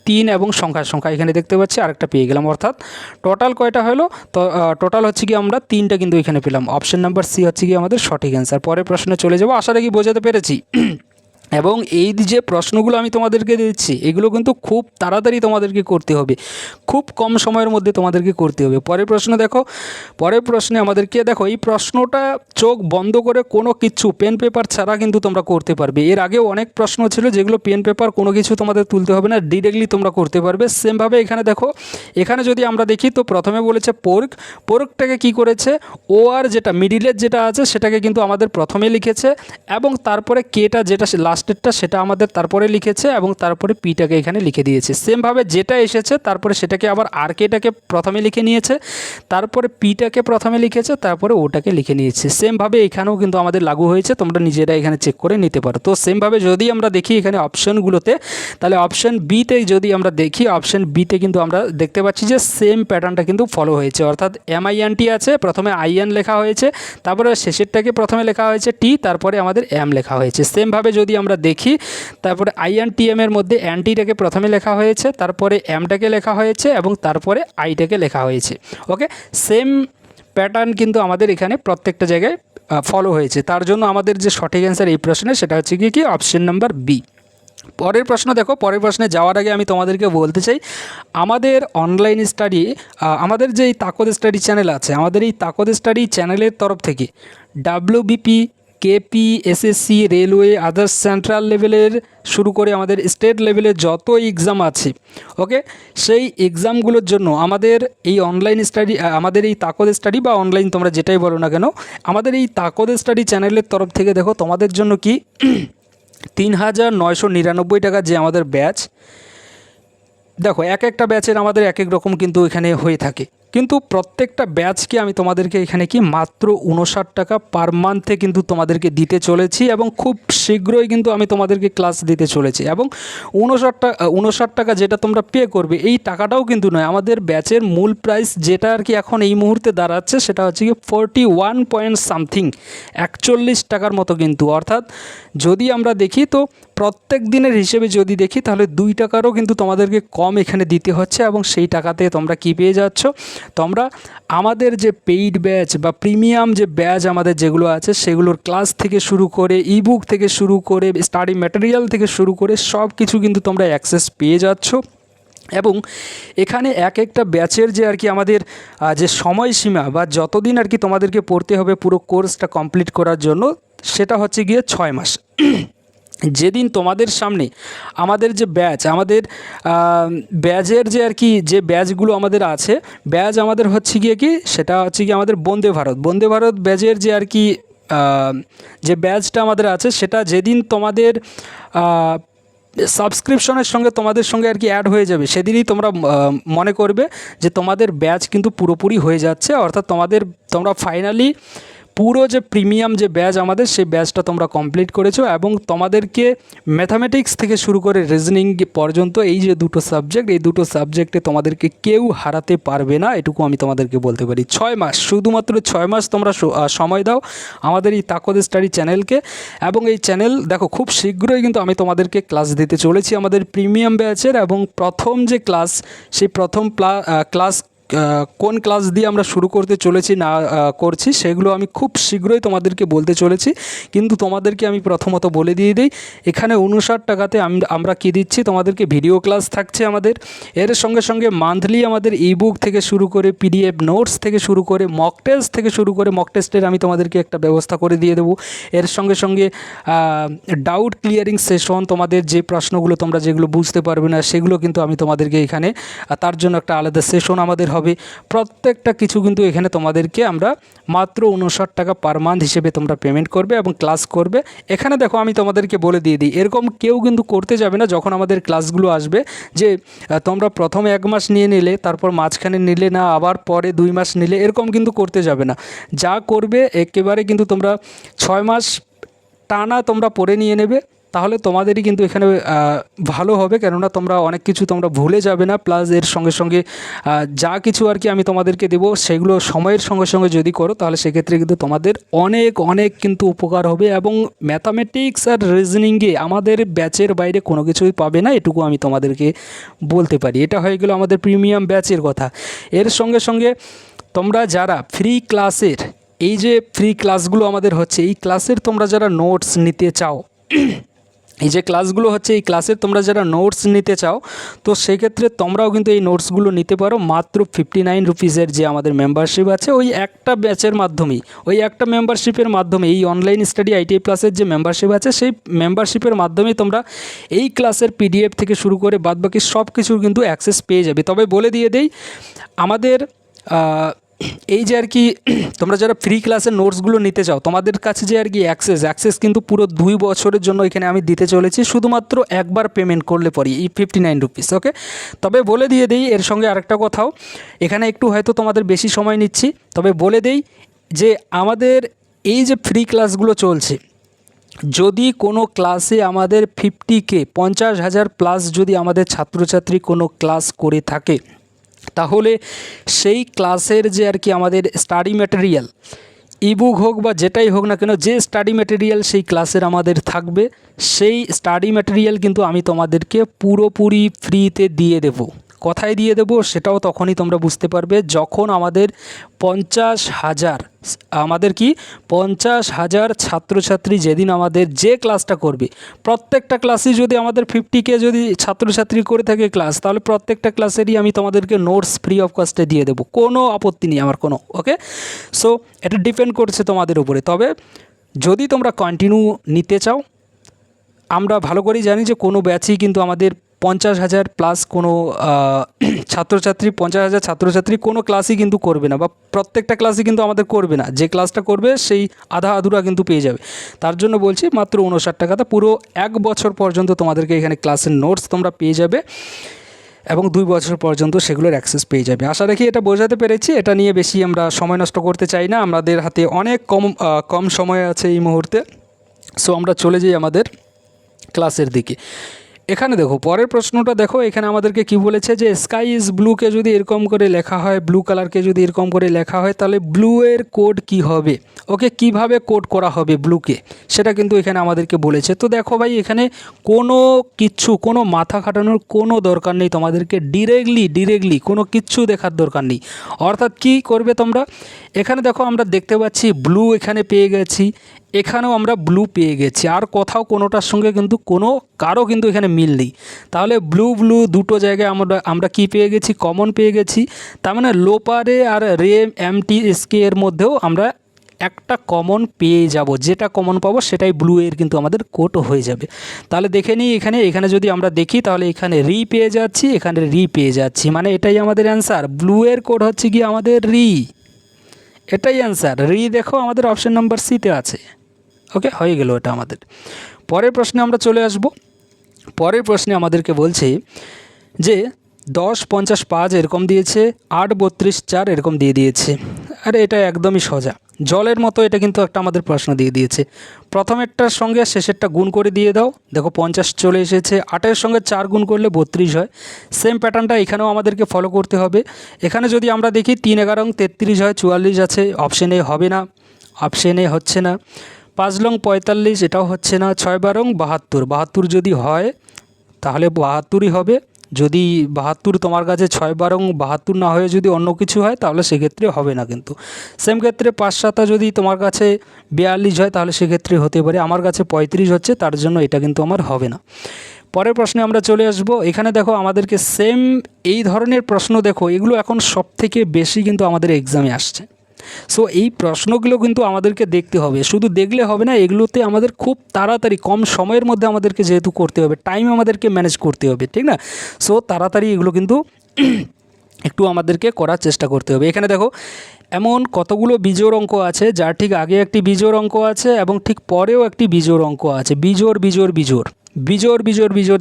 3 এবং সংখ্যা এখানে দেখতে পাচ্ছি আরেকটা পেয়ে গেলাম। অর্থাৎ টোটাল কয়টা হলো, তো টোটাল হচ্ছে কি আমরা 3টা কিন্তু এখানে পেলাম। অপশন নাম্বার সি হচ্ছে কি আমাদের সঠিক অ্যান্সার। পরের প্রশ্নে চলে যাব। আশা রাখি বোঝাতে পেরেছি। এবং এই যে প্রশ্নগুলো আমি তোমাদেরকে দিচ্ছি এগুলো কিন্তু খুব তাড়াতাড়ি তোমাদেরকে করতে হবে, খুব কম সময়ের মধ্যে তোমাদেরকে করতে হবে। পরের প্রশ্ন দেখো। পরের প্রশ্নে আমাদেরকে দেখো, এই প্রশ্নটা চোখ বন্ধ করে কোনো কিছু পেন পেপার ছাড়া কিন্তু তোমরা করতে পারবে। এর আগেও অনেক প্রশ্ন ছিল যেগুলো পেন পেপার কোনো কিছু তোমাদের তুলতে হবে না, ডিরেক্টলি তোমরা করতে পারবে। সেমভাবে এখানে দেখো, এখানে যদি আমরা দেখি তো প্রথমে বলেছে পোর্কটাকে কি করেছে, ও আর যেটা মিডিলের যেটা আছে সেটাকে কিন্তু আমাদের প্রথমে লিখেছে এবং তারপরে কেটা যেটা লাস্টেরটা সেটা আমাদের তারপরে লিখেছে এবং তারপরে পিটাকে এখানে লিখে দিয়েছে। সেমভাবে যেটা এসেছে তারপরে সেটাকে আবার আর কেটাকে প্রথমে লিখে নিয়েছে, তারপরে পিটাকে প্রথমে লিখেছে, তারপরে ওটাকে লিখে নিয়েছে। সেমভাবে এখানেও কিন্তু আমাদের লাগু হয়েছে, তোমরা নিজেরা এখানে চেক করে নিতে পারো। তো সেমভাবে যদি আমরা দেখি এখানে অপশনগুলোতে, তাহলে অপশন বিতে যদি আমরা দেখি, অপশন বিতে কিন্তু আমরা দেখতে পাচ্ছি যে সেম প্যাটার্নটা কিন্তু ফলো হয়েছে। অর্থাৎ MINT আছে, প্রথমে IN লেখা হয়েছে, তারপরে শেষেরটাকে প্রথমে লেখা হয়েছে টি, তারপরে আমাদের M লেখা হয়েছে। সেমভাবে যদি আমরা দেখি তারপরে INTM এর মধ্যে অ্যান্টিটাকে প্রথমে লেখা হয়েছে, তারপরে এমটাকে লেখা হয়েছে এবং তারপরে আইটাকে লেখা হয়েছে। ওকে, সেম প্যাটার্ন কিন্তু আমাদের এখানে প্রত্যেকটা জায়গায় ফলো হয়েছে। তার জন্য আমাদের যে সঠিক অ্যান্সার এই প্রশ্নে সেটা হচ্ছে কি অপশন নাম্বার বি। পরের প্রশ্ন দেখো। পরের প্রশ্নে যাওয়ার আগে আমি তোমাদেরকে বলতে চাই, আমাদের অনলাইন স্টাডি, আমাদের যে তাকদ স্টাডি চ্যানেল আছে, আমাদের এই তাকদ স্টাডি চ্যানেলের তরফ থেকে WBP, KP, SSC, railway, others central লেভেলের শুরু করে আমাদের স্টেট লেভেলের যত এক্সাম আছে, ওকে, সেই এক্সামগুলোর জন্য আমাদের এই অনলাইন স্টাডি, আমাদের এই তাকদ স্টাডি বা অনলাইন তোমরা যেটাই বলো না কেন, আমাদের এই তাকদ স্টাডি চ্যানেলের তরফ থেকে দেখো তোমাদের জন্য কি 3,999 টাকা যে আমাদের ব্যাচ, দেখো এক একটা ব্যাচের আমাদের এক এক রকম কিন্তু এখানে হয়ে থাকে, কিন্তু প্রত্যেকটা ব্যাচকে আমি তোমাদেরকে এখানে কি মাত্র 59 টাকা পার মান্থে কিন্তু তোমাদেরকে দিতে চলেছি, এবং খুব শীঘ্রই কিন্তু আমি তোমাদেরকে ক্লাস দিতে চলেছি। এবং 59 টাকা যেটা তোমরা পে করবে, এই টাকাটাও কিন্তু নয়, আমাদের ব্যাচের মূল প্রাইস যেটা আর কি এখন এই মুহূর্তে দাঁড়াচ্ছে সেটা হচ্ছে কি 41 পয়েন্ট সামথিং, 41 টাকার মতো কিন্তু। অর্থাৎ যদি আমরা দেখি তো প্রত্যেক দিনের হিসেবে যদি দেখি তাহলে 2 টাকারও কিন্তু তোমাদেরকে কম এখানে দিতে হচ্ছে, এবং সেই টাকাতে তোমরা কি পেয়ে যাচ্ছ, তোমরা আমাদের যে পেইড ব্যাচ বা প্রিমিয়াম যে ব্যাচ আমাদের যেগুলো আছে সেগুলোর ক্লাস থেকে শুরু করে ইবুক থেকে শুরু করে স্টাডি ম্যাটেরিয়াল থেকে শুরু করে সব কিছু কিন্তু তোমরা অ্যাক্সেস পেয়ে যাচ্ছ। এবং এখানে এক একটা ব্যাচের যে আর কি আমাদের যে সময়সীমা বা যতদিন আর কি তোমাদেরকে পড়তে হবে পুরো কোর্সটা কমপ্লিট করার জন্য, সেটা হচ্ছে গিয়ে 6 মাস। যেদিন তোমাদের সামনে আমাদের যে ব্যাচ, আমাদের ব্যাচের যে আর কি যে ব্যাচগুলো আমাদের আছে, ব্যাচ আমাদের হচ্ছে গিয়ে কি সেটা হচ্ছে কি আমাদের বন্দে ভারত ব্যাচের যে আর কি যে ব্যাচটা আমাদের আছে, সেটা যেদিন তোমাদের সাবস্ক্রিপশনের সঙ্গে তোমাদের সঙ্গে আর কি অ্যাড হয়ে যাবে, সেদিনই তোমরা মনে করবে যে তোমাদের ব্যাচ কিন্তু পুরোপুরি হয়ে যাচ্ছে। অর্থাৎ তোমরা ফাইনালি পুরো যে প্রিমিয়াম যে ব্যাচ আমাদের সেই ব্যাচটা তোমরা কমপ্লিট করেছো, এবং তোমাদেরকে ম্যাথামেটিক্স থেকে শুরু করে রিজনিং পর্যন্ত এই যে দুটো সাবজেক্ট, এই দুটো সাবজেক্টে তোমাদেরকে কেউ হারাতে পারবে না, এটুকু আমি তোমাদেরকে বলতে পারি। 6 মাস, শুধুমাত্র 6 মাস তোমরা সময় দাও আমাদের এই তাকদ স্টাডি চ্যানেলকে। এবং এই চ্যানেল দেখো খুব শীঘ্রই কিন্তু আমি তোমাদেরকে ক্লাস দিতে চলেছি আমাদের প্রিমিয়াম ব্যাচের, এবং প্রথম যে ক্লাস, সেই প্রথম ক্লাস কোন ক্লাস দিয়ে আমরা শুরু করতে চলেছি না করছি সেগুলো আমি খুব শীঘ্রই তোমাদেরকে বলতে চলেছি। কিন্তু তোমাদেরকে আমি প্রথমত বলে দিয়ে দিই, এখানে 59 টাকাতে আমরা কী দিচ্ছি তোমাদেরকে, ভিডিও ক্লাস থাকছে আমাদের, এর সঙ্গে সঙ্গে মান্থলি আমাদের ইবুক থেকে শুরু করে পিডিএফ নোটস থেকে শুরু করে মক টেস্ট থেকে শুরু করে, মক টেস্টের আমি তোমাদেরকে একটা ব্যবস্থা করে দিয়ে দেবো। এর সঙ্গে সঙ্গে ডাউট ক্লিয়ারিং সেশন, তোমাদের যে প্রশ্নগুলো তোমরা যেগুলো বুঝতে পারবে না সেগুলো কিন্তু আমি তোমাদেরকে এখানে তার জন্য একটা আলাদা সেশন আমাদের হবে। প্রত্যেকটা কিছু কিন্তু এখানে তোমাদেরকে আমরা মাত্র 59 টাকা পার মান্থ হিসেবে তোমরা পেমেন্ট করবে এবং ক্লাস করবে। এখানে দেখো আমি তোমাদেরকে বলে দিয়ে দিই, এরকম কেউ কিন্তু করতে যাবে না যখন আমাদের ক্লাসগুলো আসবে যে তোমরা প্রথমে 1 মাস নিয়ে নিলে, তারপর মাঝখানে নিলে না, আবার পরে 2 মাস নিলে, এরকম কিন্তু করতে যাবে না। যা করবে একেবারে কিন্তু তোমরা 6 মাস টানা তোমরা পড়ে নিয়ে নেবে, তাহলে তোমাদেরই কিন্তু এখানে ভালো হবে, কেননা তোমরা অনেক কিছু তোমরা ভুলে যাবে না। প্লাস এর সঙ্গে সঙ্গে যা কিছু আর কি আমি তোমাদেরকে দেবো সেগুলো সময়ের সঙ্গে সঙ্গে যদি করো তাহলে সেক্ষেত্রে কিন্তু তোমাদের অনেক অনেক কিন্তু উপকার হবে। এবং ম্যাথামেটিক্স আর রিজনিংয়ে আমাদের ব্যাচের বাইরে কোনো কিছুই পাবে না, এটুকু আমি তোমাদেরকে বলতে পারি। এটা হয়ে গেল আমাদের প্রিমিয়াম ব্যাচের কথা। এর সঙ্গে সঙ্গে তোমরা যারা ফ্রি ক্লাসের, এই যে ফ্রি ক্লাসগুলো আমাদের হচ্ছে, এই ক্লাসের তোমরা যারা নোটস নিতে চাও, এই যে ক্লাসগুলো হচ্ছে এই ক্লাসের তোমরা যারা নোটস নিতে চাও, তো সেক্ষেত্রে তোমরাও কিন্তু এই নোটসগুলো নিতে পারো মাত্র 59 রুপিসের যে আমাদের মেম্বারশিপ আছে, ওই একটা ব্যাচের মাধ্যমেই, ওই একটা মেম্বারশিপের মাধ্যমে, এই অনলাইন স্টাডি আইটিআই প্লাসের যে মেম্বারশিপ আছে সেই মেম্বারশিপের মাধ্যমেই তোমরা এই ক্লাসের পিডিএফ থেকে শুরু করে বাদবাকি সব কিছুর কিন্তু অ্যাক্সেস পেয়ে যাবে। তবে বলে দিয়ে দেই, আমাদের এই যে আর কি তোমরা যারা ফ্রি ক্লাসের নোটসগুলো নিতে চাও, তোমাদের কাছে যে আর কি অ্যাক্সেস কিন্তু পুরো 2 বছরের জন্য এখানে আমি দিতে চলেছি, শুধুমাত্র একবার পেমেন্ট করলে পরে এই 59 রুপিস। ওকে, তবে বলে দিয়ে দেই এর সঙ্গে আরেকটা কথাও, এখানে একটু হয়তো তোমাদের বেশি সময় নিচ্ছি, তবে বলে দেই যে আমাদের এই যে ফ্রি ক্লাসগুলো চলছে, যদি কোনো ক্লাসে আমাদের 50K 50,000 প্লাস যদি আমাদের ছাত্রছাত্রী কোনো ক্লাস করে থাকে, তাহলে সেই ক্লাসের যে আর কি আমাদের স্টাডি ম্যাটেরিয়াল, ইবুক হোক বা যেটাই হোক না কেন, যে স্টাডি ম্যাটেরিয়াল সেই ক্লাসের আমাদের থাকবে, সেই স্টাডি ম্যাটেরিয়াল কিন্তু আমি তোমাদেরকে পুরোপুরি ফ্রিতে দিয়ে দেব। কোথায় দিয়ে দেব সেটাও তখনই তোমরা বুঝতে পারবে, যখন আমাদের 50,000 আমাদের কি 50,000 ছাত্রছাত্রী যেদিন আমাদের যে ক্লাসটা করবে, প্রত্যেকটা ক্লাসই যদি আমাদের 50K যদি ছাত্রছাত্রী করে থাকে ক্লাস, তাহলে প্রত্যেকটা ক্লাসেরই আমি তোমাদেরকে নোটস ফ্রি অফ কস্টে দিয়ে দেবো, কোনো আপত্তি নেই আমার কোনো। ওকে, সো এটা ডিপেন্ড করছে তোমাদের উপরে। তবে যদি তোমরা কন্টিনিউ নিতে চাও, আমরা ভালো করেই জানি যে কোনো ব্যাচই কিন্তু আমাদের 50,000 প্লাস কোনো ছাত্রছাত্রী 50,000 ছাত্রছাত্রী কোনো ক্লাসই কিন্তু করবে না, বা প্রত্যেকটা ক্লাসই কিন্তু আমাদের করবে না, যে ক্লাসটা করবে সেই আধা আধুরা কিন্তু পেয়ে যাবে। তার জন্য বলছি মাত্র 59 টাকাতে পুরো 1 বছর পর্যন্ত তোমাদেরকে এখানে ক্লাসের নোটস তোমরা পেয়ে যাবে। এবং 2 বছর পর্যন্ত সেগুলোর অ্যাক্সেস পেয়ে যাবে। আশা রাখি এটা বোঝাতে পেরেছি। এটা নিয়ে বেশি আমরা সময় নষ্ট করতে চাই না, আমাদের হাতে অনেক কম সময় আছে এই মুহূর্তে। সো আমরা চলে যাই আমাদের ক্লাসের দিকে। এখানে দেখো পরের প্রশ্নটা দেখো, এখানে আমাদেরকে কি বলেছে যে স্কাই ইজ ব্লুকে যদি এরকম করে লেখা হয়, ব্লু কালারকে যদি এরকম করে লেখা হয়, তাহলে ব্লু এর কোড কি হবে? ওকে, কিভাবে কোড করা হবে ব্লুকে, সেটা কিন্তু এখানে আমাদেরকে বলেছে। তো দেখো ভাই, এখানে কোনো মাথা খাটানোর কোনো দরকার নেই তোমাদেরকে, ডিরেক্টলি কোনো কিচ্ছু দেখার দরকার নেই। অর্থাৎ কি করবে তোমরা, এখানে দেখো আমরা দেখতে পাচ্ছি ব্লু এখানে পেয়ে গেছি, এখানেও আমরা ব্লু পেয়ে গেছি, আর কোথাও কোনোটার সঙ্গে কিন্তু কারো কিন্তু এখানে মিল নেই। তাহলে ব্লু দুটো জায়গায় আমরা কি পেয়ে গেছি, কমন পেয়ে গেছি। তার মানে লোপারে আর রে MTSK এর মধ্যেও আমরা একটা কমন পেয়ে যাব, যেটা কমন পাবো সেটাই ব্লু এর কিন্তু আমাদের কোড হয়ে যাবে। তাহলে দেখে নিই, এখানে যদি আমরা দেখি তাহলে এখানে রি পেয়ে যাচ্ছি, এখানে রি পেয়ে যাচ্ছি, মানে এটাই আমাদের অ্যান্সার। ব্লু এর কোড হচ্ছে কি আমাদের রি, এটাই অ্যান্সার। রি দেখো আমাদের অপশন নাম্বার সিতে আছে। ওকে, হয়ে গেল এটা আমাদের। পরের প্রশ্নে আমরা চলে আসব। পরের প্রশ্নে আমাদেরকে বলছে যে 10, 50, 5 এরকম দিয়েছে, 8, 32, 4 এরকম দিয়ে দিয়েছে। আরে এটা একদমই সোজা, জলের মতো এটা কিন্তু একটা আমাদের প্রশ্ন দিয়ে দিয়েছে। প্রথমেরটার সঙ্গে শেষেরটা গুণ করে দিয়ে দাও, দেখো 50 চলে এসেছে। 8-এর সঙ্গে 4 গুণ করলে 32 হয়। সেম প্যাটার্নটা এখানেও আমাদেরকে ফলো করতে হবে। এখানে যদি আমরা দেখি 3 11 33 হয়, 44 আছে, অপশন এ হবে না, অপশন এ হচ্ছে না। 5 লং 45, এটাও হচ্ছে না। 6 12 72, 72 যদি হয় তাহলে 72ই হবে। যদি 72 তোমার কাছে 6 12 72 না হয়ে যদি অন্য কিছু হয় তাহলে সেক্ষেত্রে হবে না কিন্তু। সেম ক্ষেত্রে 5 7 যদি তোমার কাছে 42 হয় তাহলে সেক্ষেত্রে হতে পারে। আমার কাছে 35 হচ্ছে, তার জন্য এটা কিন্তু আমার হবে না। পরের প্রশ্নে আমরা চলে আসব। এখানে দেখো আমাদেরকে সেম এই ধরনের প্রশ্ন, দেখো এগুলো এখন সবথেকে বেশি কিন্তু আমাদের এক্সামে আসছে। সো এই প্রশ্নগুলো কিন্তু আমাদেরকে দেখতে হবে, শুধু দেখলে হবে না, এগুলোতে আমাদের খুব তাড়াতাড়ি কম সময়ের মধ্যে আমাদেরকে যেহেতু করতে হবে, টাইম আমাদেরকে ম্যানেজ করতে হবে, ঠিক না? সো তাড়াতাড়ি এগুলো কিন্তু একটু আমাদেরকে করার চেষ্টা করতে হবে। এখানে দেখো এমন কতগুলো বিজোড় অঙ্ক আছে, যার ঠিক আগে একটি বিজোড় অঙ্ক আছে এবং ঠিক পরেও একটি বিজোড় অঙ্ক আছে। বিজোড়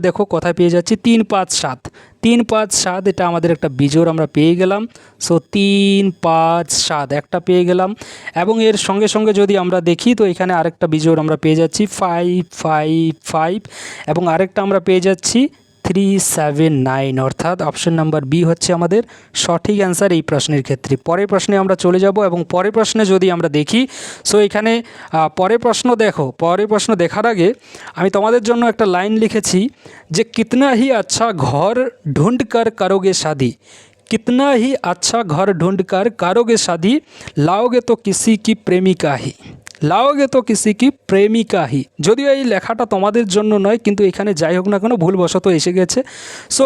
দেখো কোথায় পেয়ে যাচ্ছি, 3 5 7, 3 5 7 এটা আমাদের একটা বিজোড় আমরা পেয়ে গেলাম। সো 3 5 7 একটা পেয়ে গেলাম, এবং এর সঙ্গে সঙ্গে যদি আমরা দেখি তো এখানে আরেকটা বিজোড় আমরা পেয়ে যাচ্ছি 5 5 5, এবং আরেকটা আমরা পেয়ে যাচ্ছি 3 7 9, অর্থাৎ অপশন নাম্বার বি হচ্ছে আমাদের সঠিক অ্যান্সার এই প্রশ্নের ক্ষেত্রে। পরের প্রশ্নে আমরা চলে যাব, এবং পরের প্রশ্নে যদি আমরা দেখি, সো এখানে পরের প্রশ্ন দেখার আগে আমি তোমাদের জন্য একটা লাইন লিখেছি যে কিতনা হি আচ্ছা ঘর ঢুঁढ कर करोगे शादी, कितना ही अच्छा घर ढूंढ कर करोगे शादी, लाओगे तो किसी की প্রেমিকা হি। যদিও এই লেখাটা তোমাদের জন্য নয়, কিন্তু এখানে যাই হোক না কেন ভুলবশত এসে গেছে। সো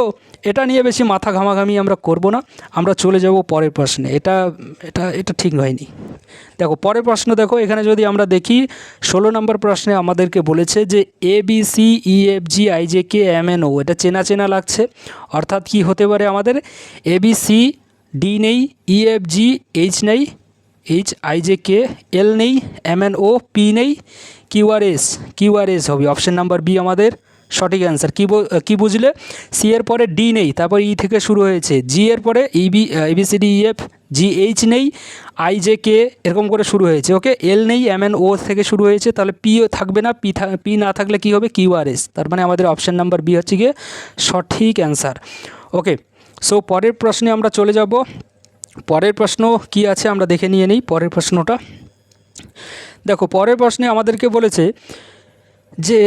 এটা নিয়ে বেশি মাথা ঘামাঘামি আমরা করব না, আমরা চলে যাব পরের প্রশ্নে। এটা এটা এটা ঠিক হয়নি। দেখো পরের প্রশ্ন, দেখো এখানে যদি আমরা দেখি 16 নম্বর প্রশ্নে আমাদেরকে বলেছে যে ABCEFGIJKMNO, এটা চেনা লাগছে। অর্থাৎ কি হতে পারে আমাদের, ABC ডি নেই, EFG H নেই, HIJK L নেই, MNO P নেই, কিউআরএস হবে। অপশন নাম্বার বি আমাদের সঠিক অ্যান্সার। কি বুঝলে, সি এর পরে ডি নেই, তারপর ই থেকে শুরু হয়েছে, জি এর পরে ABCDEF, GH নেই, IJK এরকম করে শুরু হয়েছে। ওকে, এল নেই, MNO থেকে শুরু হয়েছে, তাহলে পিও থাকবে না, পি না থাকলে কি হবে, কিউআরএস। তার মানে আমাদের অপশন নাম্বার বি হচ্ছে গিয়ে সঠিক অ্যান্সার। ওকে, সো পরের প্রশ্নে আমরা চলে যাব। পরের প্রশ্ন কি আছে আমরা দেখে নিয়ে নিই। পরের প্রশ্নটা দেখো, পরের প্রশ্নে আমাদেরকে বলেছে যে,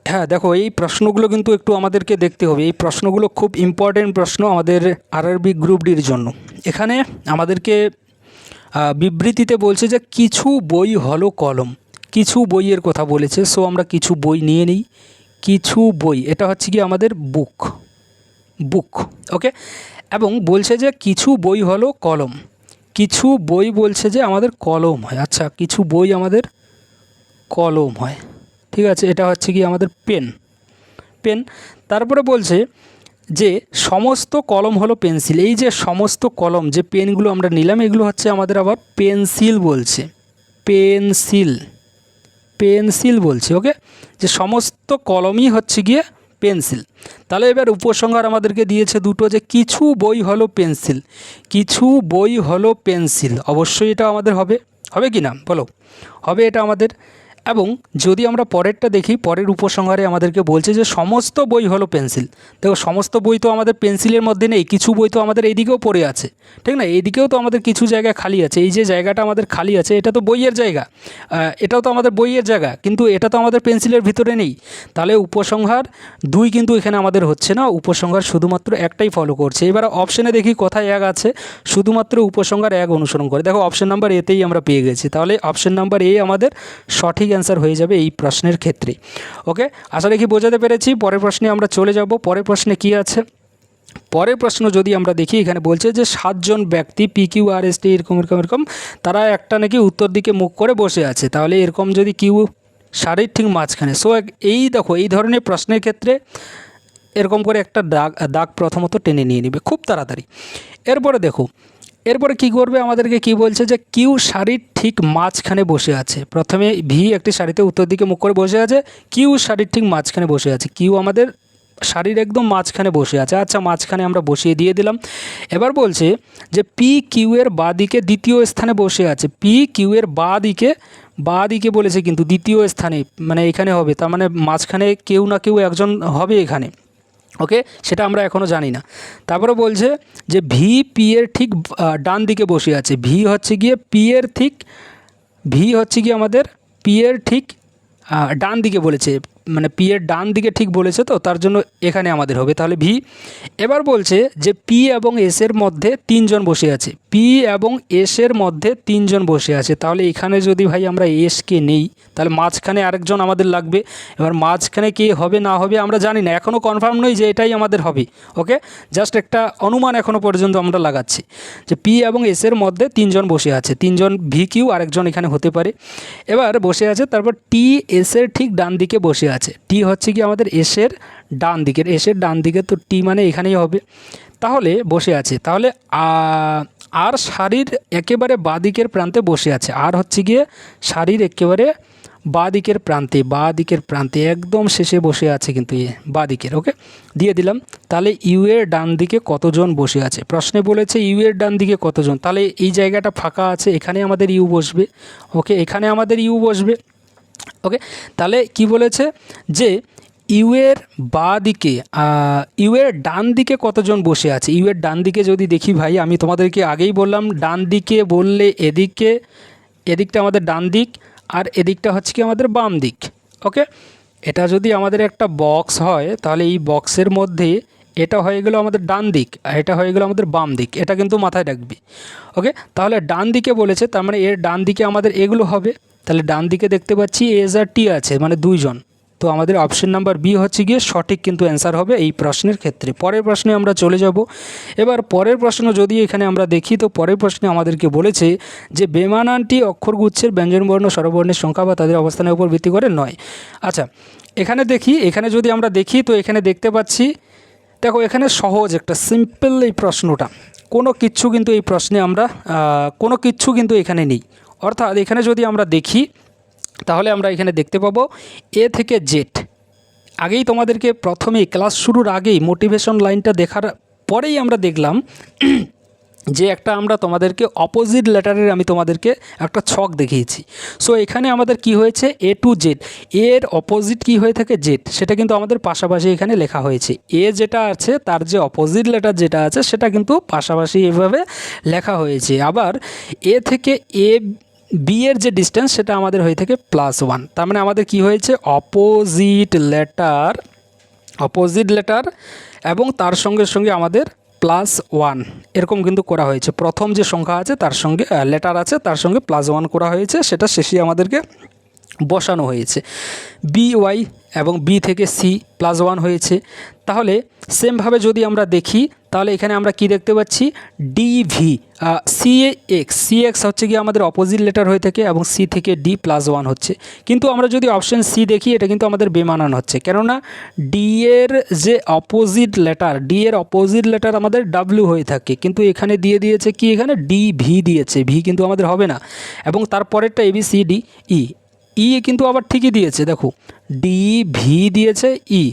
হ্যাঁ দেখো এই প্রশ্নগুলো কিন্তু একটু আমাদেরকে দেখতে হবে। এই প্রশ্নগুলো খুব ইম্পর্টেন্ট প্রশ্ন আমাদের আরআরবি গ্রুপ ডির জন্য। এখানে আমাদেরকে বিবৃতিতে বলছে যে কিছু বই হলো কলম, কিছু বইয়ের কথা বলেছে। সো আমরা কিছু বই নিয়ে নিই। কিছু বই, এটা হচ্ছে কি আমাদের বুক। ওকে, এবং বলছে যে কিছু বই হলো কলম, কিছু বই বলছে যে আমাদের কলম হয়। আচ্ছা, কিছু বই আমাদের কলম হয়, ঠিক আছে, এটা হচ্ছে কি আমাদের পেন। তারপরে বলছে যে সমস্ত কলম হলো পেন্সিল। এই যে সমস্ত কলম, যে পেনগুলো আমরা নিলাম, এগুলো হচ্ছে আমাদের আবার পেন্সিল বলছে, পেন্সিল বলছে। ওকে, যে সমস্ত কলমই হচ্ছে গিয়ে পেন্সিল। তাহলে এবার উপসংহার আমাদেরকে দিয়েছে দুটো, যে কিছু বই হলো পেন্সিল, কিছু বই হলো পেন্সিল। অবশ্যই এটা আমাদের হবে, হবে কি না বলো, হবে এটা আমাদের। এবং যদি আমরা পরেরটা দেখি, পরের উপসংহারে আমাদেরকে বলছে যে সমস্ত বই হলো পেন্সিল। দেখো সমস্ত বই তো আমাদের পেন্সিলের মধ্যে নেই, কিছু বই তো আমাদের এইদিকেও পড়ে আছে, ঠিক না, এইদিকেও তো আমাদের কিছু জায়গা খালি আছে। এই যে জায়গাটা আমাদের খালি আছে এটা তো বইয়ের জায়গা, এটাও তো আমাদের বইয়ের জায়গা, কিন্তু এটা তো আমাদের পেন্সিলের ভিতরে নেই। তাহলে উপসংহার 2 কিন্তু এখানে আমাদের হচ্ছে না, উপসংহার শুধুমাত্র একটাই ফলো করছে। এবার অপশানে দেখি কোথায় 1 আছে, শুধুমাত্র উপসংহার 1 অনুসরণ করে। দেখো অপশান নাম্বার এতেই আমরা পেয়ে গেছি, তাহলে অপশান নাম্বার এ আমাদের সঠিক অ্যান্সার হয়ে যাবে এই প্রশ্নের ক্ষেত্রে। ওকে, আশা রাখি বোঝাতে পেরেছি। পরের প্রশ্নে আমরা চলে যাব। পরের প্রশ্নে কি আছে, পরের প্রশ্ন যদি আমরা দেখি, এখানে বলছে যে 7 জন ব্যক্তি PQRST এরকম তারা একটা নাকি উত্তর দিকে মুখ করে বসে আছে। তাহলে এরকম যদি কিউ সারির ঠিক মাঝখানে, সো এই দেখো এই ধরনের প্রশ্নের ক্ষেত্রে এরকম করে একটা দাগ প্রথমত টেনে নিয়ে নেবে খুব তাড়াতাড়ি। এরপরে দেখো, এরপরে কি করবে, আমাদেরকে কি বলছে যে কিউ সারির ঠিক মাঝখানে বসে আছে। প্রথমে ভি একটি সারিতে উত্তর দিকে মুখ করে বসে আছে, কিউ সারির ঠিক মাঝখানে বসে আছে। কিউ আমাদের সারির একদম মাঝখানে বসে আছে। আচ্ছা, মাঝখানে আমরা বসিয়ে দিয়ে দিলাম। এবার বলছে যে পি কিউ এর বাঁ দিকে দ্বিতীয় স্থানে বসে আছে। পি কিউ এর বাঁ দিকে বলেছে, কিন্তু দ্বিতীয় স্থানে মানে এখানে হবে, তার মানে মাঝখানে কেউ না কেউ একজন হবে এখানে। ওকে, সেটা আমরা এখনও জানি না। তারপরে বলছে যে ভি পি এর ঠিক ডান দিকে বসে আছে। ভি হচ্ছে গিয়ে আমাদের পি এর ঠিক ডান দিকে বলেছে, মানে পি এর ডান দিকে ঠিক বলেছে, তো তার জন্য এখানে আমাদের হবে তাহলে ভি। এবার বলছে যে পি এবং এস এর মধ্যে 3 জন বসে আছে। পি এবং এস এর মধ্যে 3 জন বসে আছে। তাহলে এখানে যদি ভাই আমরা এসকে নেই, তাহলে মাঝখানে আরেকজন আমাদের লাগবে। এবার মাঝখানে কে হবে না হবে আমরা জানি না, এখনও কনফার্ম নই যে এটাই আমাদের হবে। ওকে, জাস্ট একটা অনুমান এখনও পর্যন্ত আমরা লাগাচ্ছি যে পি এবং এস এর মধ্যে 3 জন বসে আছে। 3 জন ভি কিউ, আরেকজন এখানে হতে পারে। এবার বসে আছে, তারপর টি এস এর ঠিক ডান দিকে বসে আছে। টি হচ্ছে কি আমাদের এসের ডান দিকে, তো টি মানে এখানেই হবে। তাহলে বসে আছে, তাহলে আর সারির একেবারে বাঁদিকের প্রান্তে বসে আছে। আর হচ্ছে গিয়ে সারির একেবারে বাঁদিকের প্রান্তে একদম শেষে বসে আছে, কিন্তু বাঁদিকের। ওকে, দিয়ে দিলাম। তাহলে ইউ এর ডান দিকে কতজন বসে আছে, প্রশ্নে বলেছে ইউ এর ডান দিকে কতজন, তাহলে এই জায়গাটা ফাঁকা আছে, এখানে আমাদের ইউ বসবে। ওকে, এখানে আমাদের ইউ বসবে। ওকে, তাহলে কি বলেছে যে ইউ এর বাঁ দিকে ইউ এর ডান দিকে কতজন বসে আছে। ইউ এর ডান দিকে যদি দেখি ভাই, আমি তোমাদেরকে আগেই বললাম ডান দিকে বললে এদিকটা আমাদের ডান দিক, আর এদিকটা হচ্ছে কি আমাদের বাম দিক। ওকে, এটা যদি আমাদের একটা বক্স হয়, তাহলে এই বক্সের মধ্যে এটা হয়ে গেল আমাদের ডান দিক, আর এটা হয়ে গেল আমাদের বাম দিক। এটা কিন্তু মাথায় রাখবি। ওকে, তাহলে ডান দিকে বলেছে, তার মানে এর ডান দিকে আমাদের এগুলো হবে। তাহলে ডান দিকে দেখতে পাচ্ছি এস আর টি আছে, মানে 2 জন। তো আমাদের অপশন নাম্বার বি হচ্ছে গিয়ে সঠিক কিন্তু অ্যান্সার হবে এই প্রশ্নের ক্ষেত্রে। পরের প্রশ্নে আমরা চলে যাব। এবার পরের প্রশ্ন যদি এখানে আমরা দেখি, তো পরের প্রশ্নে আমাদেরকে বলেছে যে বেমানানটি অক্ষরগুচ্ছের ব্যঞ্জনবর্ণ স্বরবর্ণের সংখ্যা বা তাদের অবস্থানের উপর ভিত্তি করে নয়। আচ্ছা, এখানে দেখি, এখানে যদি আমরা দেখি, তো এখানে দেখতে পাচ্ছি, দেখো এখানে সহজ একটা সিম্পল এই প্রশ্নটা, কোনো কিচ্ছু কিন্তু এই প্রশ্নে আমরা কোনো কিচ্ছু কিন্তু এখানে নেই। অর্থাৎ এখানে যদি আমরা দেখি, তাহলে আমরা এখানে দেখতে পাবো এ থেকে জেড। আগেই তোমাদেরকে প্রথমেই ক্লাস শুরুর আগেই মোটিভেশন লাইনটা দেখার পরেই আমরা দেখলাম যে একটা আমরা তোমাদেরকে অপোজিট লেটারের আমি তোমাদেরকে একটা ছক দেখিয়েছি। সো এখানে আমাদের কি হয়েছে, এ টু জেড, এর অপোজিট কি হয়ে থাকে জেড, সেটা কিন্তু আমাদের পাশাপাশি এখানে লেখা হয়েছে। এ যেটা আছে তার যে অপোজিট লেটার যেটা আছে সেটা কিন্তু পাশাপাশি এভাবে লেখা হয়েছে। আবার এ থেকে এ বি এর যে ডিস্টেন্স সেটা আমাদের হয়ে থাকে +1। তার মানে আমাদের কি হয়েছে, অপোজিট লেটার এবং তার সঙ্গে সঙ্গে আমাদের +1 এরকম কিন্তু করা হয়েছে। প্রথম যে সংখ্যা আছে তার সঙ্গে লেটার আছে, তার সঙ্গে +1 করা হয়েছে, সেটা শেষে আমাদেরকে বসানো হয়েছে। বি ওয়াই এবং বি থেকে সি +1 হয়েছে। তাহলে সেমভাবে যদি আমরা দেখি, তাহলে এখানে আমরা কি দেখতে পাচ্ছি, ডিভি সি এক্স হচ্ছে কি আমাদের অপোজিট লেটার হয়ে থাকে, এবং সি থেকে ডি +1 হচ্ছে। কিন্তু আমরা যদি অপশন সি দেখি, এটা কিন্তু আমাদের বেমানান হচ্ছে, কেননা ডি এর যে অপোজিট লেটার আমাদের ডাব্লিউ হয়ে থাকে, কিন্তু এখানে দিয়ে দিয়েছে কি, এখানে ডি ভি দিয়েছে, ভি কিন্তু আমাদের হবে না। এবং তারপরেরটা A B C D E কিন্তু আবার ঠিকই দিয়েছে, দেখো ডি ভি দিয়েছে ই,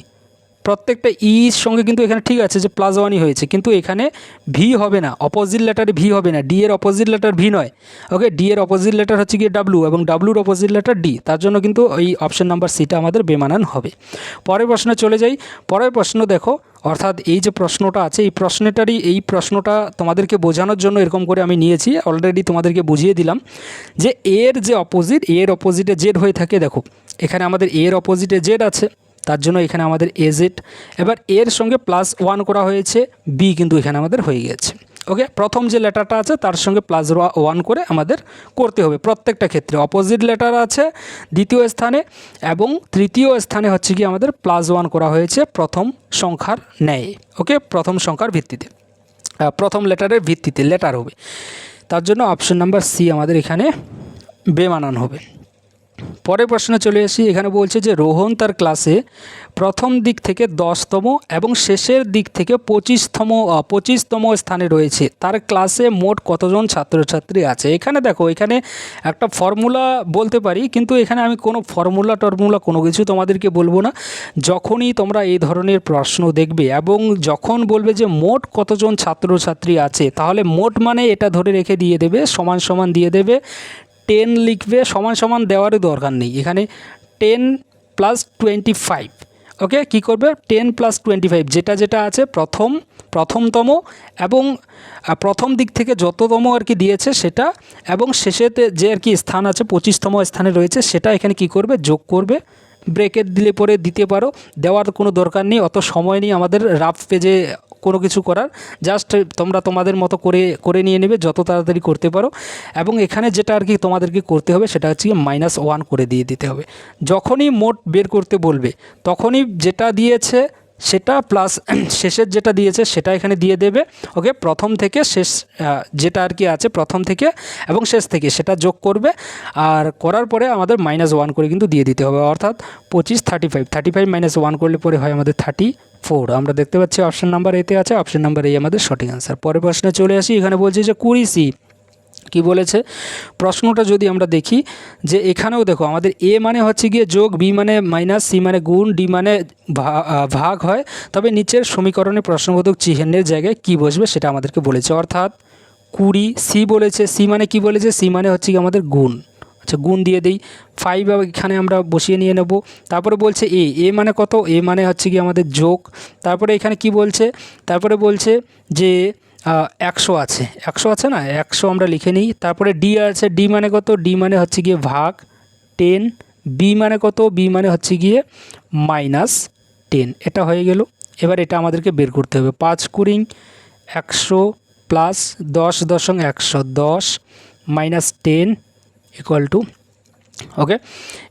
প্রত্যেকটা ইর সঙ্গে কিন্তু এখানে ঠিক আছে যে +1ই হয়েছে, কিন্তু এখানে ভি হবে না, অপোজিট লেটারে ভি হবে না, ডি এর অপোজিট লেটার ভি নয়। ওকে, ডি এর অপোজিট লেটার হচ্ছে গিয়ে ডাব্লু এবং ডাব্লুর অপোজিট লেটার ডি, তার জন্য কিন্তু এই অপশন নাম্বার সিটা আমাদের বেমানান হবে। পরের প্রশ্নে চলে যাই। পরের প্রশ্ন দেখো, অর্থাৎ এই যে প্রশ্নটা আছে এই প্রশ্নটা তোমাদেরকে বোঝানোর জন্য এরকম করে আমি নিয়েছি, অলরেডি তোমাদেরকে বুঝিয়ে দিলাম যে এর যে অপোজিট, এর অপোজিটে জেড হয়ে থাকে। দেখো এখানে আমাদের এর অপোজিটে জেড আছে, তার জন্য এখানে আমাদের এজেড। এবার এর সঙ্গে +1 করা হয়েছে, বি কিন্তু এখানে আমাদের হয়ে গেছে। ওকে, প্রথম যে লেটারটা আছে তার সঙ্গে +1 করে আমাদের করতে হবে প্রত্যেকটা ক্ষেত্রে। অপোজিট লেটার আছে দ্বিতীয় স্থানে এবং তৃতীয় স্থানে হচ্ছে কি আমাদের +1 করা হয়েছে প্রথম সংখ্যার ন্যায়। ওকে, প্রথম সংখ্যার ভিত্তিতে, প্রথম লেটারের ভিত্তিতে লেটার হবে, তার জন্য অপশন নাম্বার সি আমাদের এখানে বেমানান হবে। পরের প্রশ্নে চলে আসি। এখানে বলছে যে রোহন তার ক্লাসে প্রথম দিক থেকে 10তম এবং শেষের দিক থেকে 25তম স্থানে রয়েছে, তার ক্লাসে মোট কতজন ছাত্রছাত্রী আছে। এখানে দেখো, এখানে একটা ফর্মুলা বলতে পারি, কিন্তু এখানে আমি কোনো ফর্মুলা কোনো কিছু তোমাদেরকে বলবো না। যখনই তোমরা এই ধরনের প্রশ্ন দেখবে এবং যখন বলবে যে মোট কতজন ছাত্রছাত্রী আছে, তাহলে মোট মানে এটা ধরে রেখে দিয়ে দেবে, সমান সমান দিয়ে দেবে, 10 লিখবে, সমান সমান দেওয়ারই দরকার নেই, এখানে 10 + 25। ওকে, কী করবে 10 + 25 যেটা আছে প্রথমতম এবং প্রথম দিক থেকে যততম আর কি দিয়েছে সেটা, এবং শেষেতে যে আর কি স্থান আছে 25তম স্থানে রয়েছে সেটা এখানে কি করবে যোগ করবে। ব্রেকেট দিলে পরে দিতে পারো, দেওয়ার কোনো দরকার নেই, অত সময় নেই আমাদের রাফ পেজে কোনো কিছু করার, জাস্ট তোমরা তোমাদের মতো করে নিয়ে নেবে, যত তাড়াতাড়ি করতে পারো। এবং এখানে যেটা আর কি তোমাদেরকে করতে হবে সেটা হচ্ছে -1 করে দিয়ে দিতে হবে। যখনই মোট বের করতে বলবে তখনই যেটা দিয়েছে সেটা প্লাস শেষের যেটা দিয়েছে সেটা এখানে দিয়ে দেবে। ওকে, প্রথম থেকে শেষ যেটা আর কি আছে প্রথম থেকে এবং শেষ থেকে সেটা যোগ করবে, আর করার পরে আমাদের -1 করে কিন্তু দিয়ে দিতে হবে, অর্থাৎ 25 35 -1 করলে পরে হয় আমাদের 34। আমরা দেখতে পাচ্ছি অপশন নাম্বার এতে আছে, অপশন নাম্বার এ আমাদের সঠিক অ্যান্সার। পরের প্রশ্নে চলে আসি। এখানে বলছে যে 20C কি বলেছে প্রশ্নটা যদি আমরা দেখি, যে এখানেও দেখো আমাদের এ মানে হচ্ছে গিয়ে যোগ, বি মানে মাইনাস, সি মানে গুণ, ডি মানে ভাগ হয়, তবে নিচের সমীকরণে প্রশ্নবোধক চিহ্নের জায়গায় কি বসবে সেটা আমাদেরকে বলেছে, অর্থাৎ 20 সি বলেছে, সি মানে কি বলেছে, সি মানে হচ্ছে কি আমাদের গুণ। আচ্ছা, গুণ দিয়ে দিই, 5 এখানে আমরা বসিয়ে নিয়ে নেব। তারপরে বলছে এ মানে কত, এ মানে হচ্ছে কি আমাদের যোগ। তারপরে এখানে কি বলছে, তারপরে বলছে যে 100 আছে, 100 আছে না, 100 আমরা লিখে নিই। তারপরে ডি আছে, ডি মানে কত, ডি মানে হচ্ছে গিয়ে ভাগ 10। বি মানে কত, বি মানে হচ্ছে গিয়ে -10। এটা হয়ে গেল। এবার এটা আমাদেরকে বের করতে হবে, 5 কুড়ি 100 + 10 দশমিক 110 -10 = ওকে।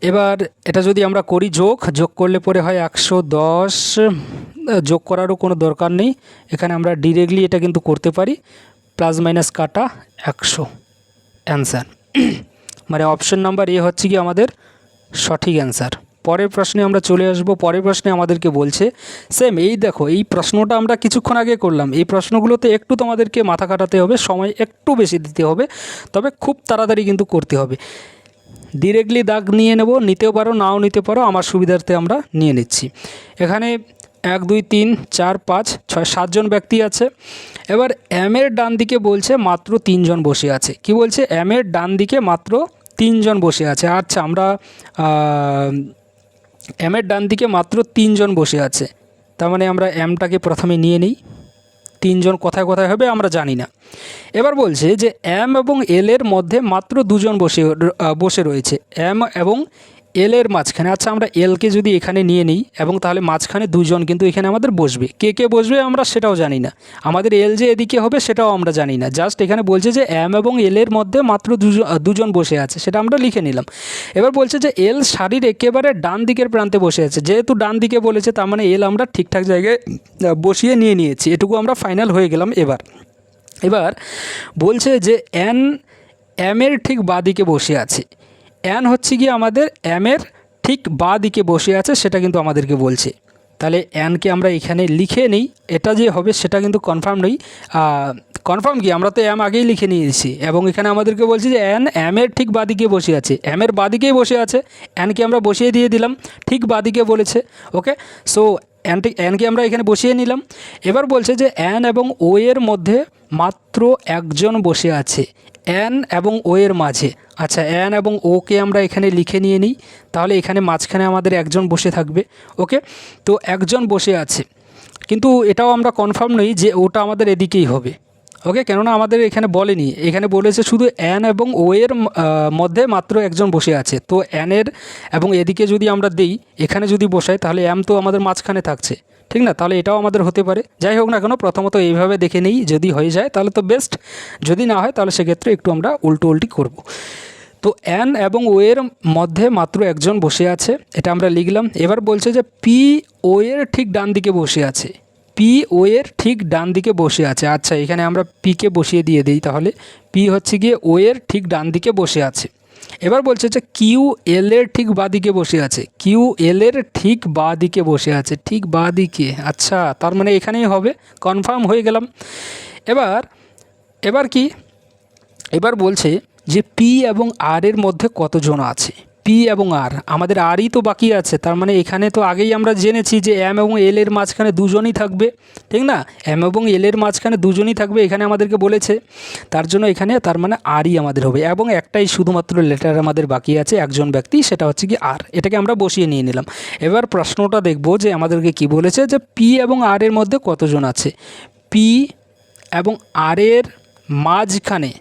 এবার এটা যদি আমরা করি যোগ করলে পরে হয় 110, যোগ করারও কোনো দরকার নেই, এখানে আমরা ডিরেক্টলি এটা কিন্তু করতে পারি, প্লাস মাইনাস কাটা 100 অ্যান্সার। মানে অপশন নাম্বার এ হচ্ছে কি আমাদের সঠিক অ্যান্সার। পরের প্রশ্নে আমরা চলে আসব। পরের প্রশ্নে আমাদেরকে বলছে সেম, এই দেখো এই প্রশ্নটা আমরা কিছুক্ষণ আগে করলাম, এই প্রশ্নগুলোতে একটু তোমাদেরকে মাথা কাটাতে হবে, সময় একটু বেশি দিতে হবে, তবে খুব তাড়াতাড়ি কিন্তু করতে হবে। ডিরেক্টলি দাগ নিয়ে নেব, নিতেও পারো নাও নিতে পারো, আমার সুবিধার্থে আমরা নিয়ে নিচ্ছি। এখানে 1 2 3 4 5 6 7 জন ব্যক্তি আছে। এবার এর ডান দিকে বলছে মাত্র 3 জন বসে আছে। কি বলছে, এর ডান দিকে মাত্র 3 জন বসে আছে। আচ্ছা, আমরা এর ডান দিকে মাত্র 3 জন বসে আছে, তার মানে আমরা এমটাকে প্রথমে নিয়ে নিই। 3 জন কোথায় কোথায় হবে আমরা জানি না। এবার বলছে যে এম এবং এল এর মধ্যে মাত্র 2 জন বসে রয়েছে, এম এবং এল এর মাঝখানে। আচ্ছা, আমরা এলকে যদি এখানে নিয়ে নিই এবং তাহলে মাঝখানে 2 জন কিন্তু এখানে আমাদের বসবে, কে বসবে আমরা সেটাও জানি না, আমাদের এল যে এদিকে হবে সেটাও আমরা জানি না। জাস্ট এখানে বলছে যে এম এবং এল এর মধ্যে মাত্র 2 জন বসে আছে, সেটা আমরা লিখে নিলাম। এবার বলছে যে এল সারির একেবারে ডান দিকের প্রান্তে বসে আছে, যেহেতু ডান দিকে বলেছে তার মানে এল আমরা ঠিকঠাক জায়গায় বসিয়ে নিয়েছি, এটুকু আমরা ফাইনাল হয়ে গেলাম। এবার বলছে যে এম এর ঠিক বাঁ দিকে বসে আছে, এন হচ্ছে গিয়ে আমাদের এম এর ঠিক বাঁ দিকে বসে আছে, সেটা কিন্তু আমাদেরকে বলছে। তাহলে এনকে আমরা এখানে লিখে নিই, এটা যে হবে সেটা কিন্তু কনফার্ম নেই। কনফার্ম কি, আমরা তো এম আগেই লিখে নিয়েছি এবং এখানে আমাদেরকে বলছে যে এম এর ঠিক বাঁ দিকে বসে আছে, এম এর বাঁ দিকেই বসে আছে, এনকে আমরা বসিয়ে দিয়ে দিলাম, ঠিক বাঁ দিকে বলেছে। ওকে, সো এনকে আমরা এখানে বসিয়ে নিলাম। এবার বলছে যে এন এবং ও এর মধ্যে মাত্র একজন বসে আছে, এন এবং ও এর মাঝে। আচ্ছা, এন এবং ওকে আমরা এখানে লিখে নিয়ে নিই, তাহলে এখানে মাঝখানে আমাদের একজন বসে থাকবে। ওকে, তো একজন বসে আছে, কিন্তু এটাও আমরা কনফার্ম নই যে ওটা আমাদের এদিকেই হবে। ওকে, কেননা আমাদের এখানে বলেনি, এখানে বলেছে শুধু এন এবং ও এর মধ্যে মাত্র একজন বসে আছে। তো এনের এবং এদিকে যদি আমরা দিই, এখানে যদি বসাই, তাহলে এম তো আমাদের মাঝখানে থাকছে, ঠিক না? তাহলে এটাও আমাদের হতে পারে। যাই হোক না কেন, প্রথমত এইভাবে দেখে নিই, যদি হয়ে যায় তাহলে তো বেস্ট, যদি না হয় তাহলে সেক্ষেত্রে একটু আমরা উল্টি করব। তো এন এবং ও এর মধ্যে মাত্র একজন বসে আছে, এটা আমরা লিখলাম। এবার বলছে যে পি ও এর ঠিক ডান দিকে বসে আছে, পি ও এর ঠিক ডান দিকে বসে আছে। আচ্ছা, এখানে আমরা পিকে বসিয়ে দিয়ে দিই, তাহলে পি হচ্ছে গিয়ে ও এর ঠিক ডান দিকে বসে আছে। এবার বলছে যে কিউ এল এর ঠিক বাঁ দিকে বসে আছে, কিউ এল এর ঠিক বাঁ দিকে বসে আছে, ঠিক বাঁ দিকে। আচ্ছা, তার মানে এখানেই হবে, কনফার্ম হয়ে গেলাম। এবার কি, এবার বলছে যে পি এবং আর এর মধ্যে কতজন আছে, পি এবং আর, আমাদের আরই তো বাকি আছে। তার মানে এখানে তো আগেই আমরা জেনেছি যে এম এবং এল এর মাঝখানে দুজনই থাকবে, ঠিক না? এম এবং এল এর মাঝখানে দুজনই থাকবে, এখানে আমাদেরকে বলেছে। তার জন্য এখানে তার মানে আরই আমাদের হবে, এবং একটাই শুধুমাত্র লেটার আমাদের বাকি আছে, একজন ব্যক্তি, সেটা হচ্ছে কি আর। এটাকে আমরা বসিয়ে নিয়ে নিলাম। এবার প্রশ্নটা দেখব যে আমাদেরকে কি বলেছে, যে পি এবং আর এর মধ্যে কতজন আছে। পি এবং আর এর মাঝখানে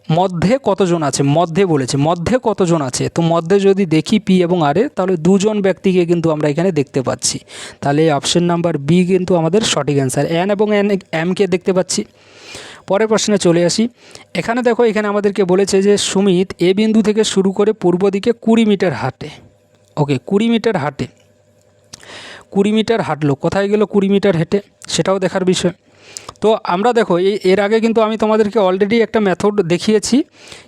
মধ্যে কতজন আছে, মধ্যে বলেছে, মধ্যে কতজন আছে। তো মধ্যে যদি দেখি পি এবং আর এর, তাহলে দুজন ব্যক্তিকে কিন্তু আমরা এখানে দেখতে পাচ্ছি। তাহলে অপশন নাম্বার বি কিন্তু আমাদের সঠিক অ্যান্সার। এন এবং এমকে দেখতে পাচ্ছি। পরের প্রশ্নে চলে আসি। এখানে দেখো, এখানে আমাদেরকে বলেছে যে সুমিত এ বিন্দু থেকে শুরু করে পূর্ব দিকে 20 মিটার হাঁটে। ওকে, 20 মিটার হাঁটে, 20 মিটার হাঁটলো, কোথায় গেল 20 মিটার হেঁটে, সেটাও দেখার বিষয়। তো আমরা দেখো, এর আগে কিন্তু আমি তোমাদেরকে অলরেডি একটা মেথড দেখিয়েছি,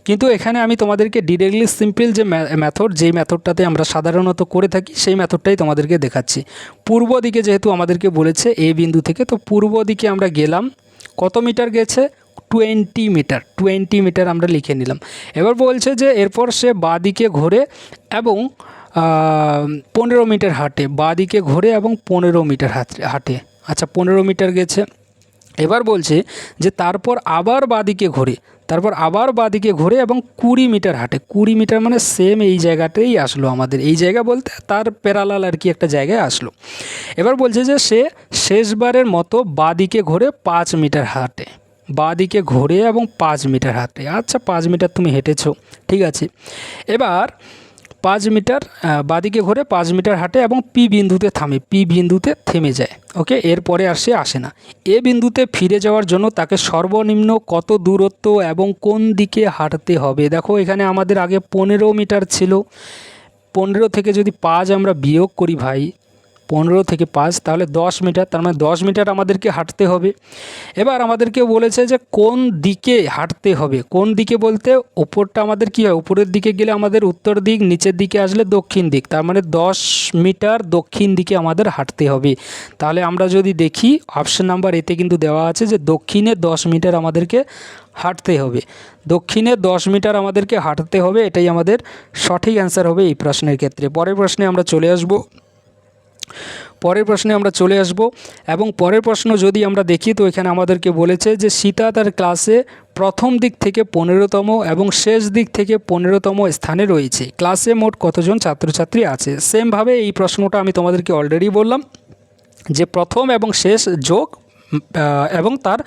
কিন্তু এখানে আমি তোমাদেরকে ডিরেক্টলি সিম্পল যে মেথড, যেই মেথডটাতে আমরা সাধারণত করে থাকি, সেই মেথডটাই তোমাদেরকে দেখাচ্ছি। পূর্ব দিকে যেহেতু আমাদেরকে বলেছে এ বিন্দু থেকে, তো পূর্ব দিকে আমরা গেলাম, কত মিটার গেছে, 20 মিটার, 20 মিটার আমরা লিখে নিলাম। এবার বলছে যে এরপর সে বাঁ দিকে ঘোরে এবং 15 মিটার হাঁটে, বাঁ দিকে ঘোরে এবং 15 মিটার হাঁটে। আচ্ছা, 15 মিটার গেছে। এবার বলছে যে তারপর আবার বাঁদিকে ঘোরে, তারপর আবার বাঁদিকে ঘোরে এবং 20 মিটার হাঁটে। 20 মিটার মানে সেম এই জায়গাটাই আসলো আমাদের, এই জায়গা বলতে তার প্যারালাল আর কি একটা জায়গায় আসলো। এবার বলছে যে সে শেষবারের মতো বাঁদিকে ঘোরে 5 মিটার হাঁটে, বাঁদিকে ঘোরে এবং 5 মিটার হাঁটে। আচ্ছা, 5 মিটার তুমি হেঁটেছো, ঠিক আছে। এবার 5 মিটার বাঁদিকে ঘুরে 5 মিটার হাঁটে এবং পি বিন্দুতে থামে, পি বিন্দুতে থেমে যায়। ওকে, এরপরে আর সে আসে না। এ বিন্দুতে ফিরে যাওয়ার জন্য তাকে সর্বনিম্ন কত দূরত্ব এবং কোন দিকে হাঁটতে হবে। দেখো, এখানে আমাদের আগে 15 মিটার ছিল, 15 থেকে যদি 5 আমরা বিয়োগ করি ভাই, 15 থেকে 5, তাহলে 10 মিটার, তার মানে 10 মিটার আমাদেরকে হাঁটতে হবে। এবার আমাদেরকে বলেছে যে কোন দিকে হাঁটতে হবে, কোন দিকে বলতে ওপরটা আমাদের কি হয়, উপরের দিকে গেলে আমাদের উত্তর দিক, নিচের দিকে আসলে দক্ষিণ দিক, তার মানে 10 মিটার দক্ষিণ দিকে আমাদের হাঁটতে হবে। তাহলে আমরা যদি দেখি অপশন নাম্বার এতে কিন্তু দেওয়া আছে যে দক্ষিণে 10 মিটার আমাদেরকে হাঁটতে হবে, দক্ষিণে 10 মিটার আমাদেরকে হাঁটতে হবে, এটাই আমাদের সঠিক অ্যান্সার হবে এই প্রশ্নের ক্ষেত্রে। পরের প্রশ্নে আমরা চলে আসব, এবং পরের প্রশ্ন যদি আমরা দেখি, তো এখানে আমাদেরকে বলেছে যে সীতা তার ক্লাসে প্রথম দিক থেকে 15তম এবং শেষ দিক থেকে 15তম স্থানে রয়েছে, ক্লাসে মোট কতজন ছাত্রছাত্রী আছে। সেমভাবে এই প্রশ্নটা আমি তোমাদেরকে অলরেডি বললাম যে প্রথম এবং শেষ যোগ এবং তার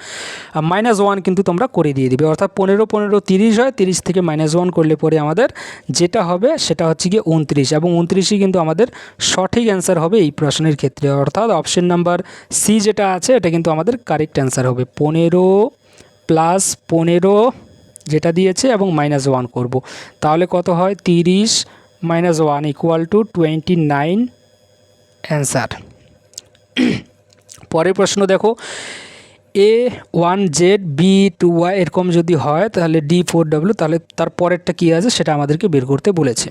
-1 কিন্তু তোমরা করে দিয়ে দিবে, অর্থাৎ 15 15 30 হয়, 30 থেকে -1 করলে পরে আমাদের যেটা হবে সেটা হচ্ছে গিয়ে 29, এবং 29ই কিন্তু আমাদের সঠিক অ্যান্সার হবে এই প্রশ্নের ক্ষেত্রে। অর্থাৎ অপশন নাম্বার সি যেটা আছে এটা কিন্তু আমাদের কারেক্ট অ্যান্সার হবে। 15 + 15 যেটা দিয়েছে এবং -1 করব, তাহলে কত হয়, 30 - 1 = 29 অ্যান্সার। পরের প্রশ্ন দেখো, A1Z B2Y এরকম যদি হয়, তাহলে D4W, তাহলে তার পরেরটা কী আছে সেটা আমাদেরকে বের করতে বলেছে।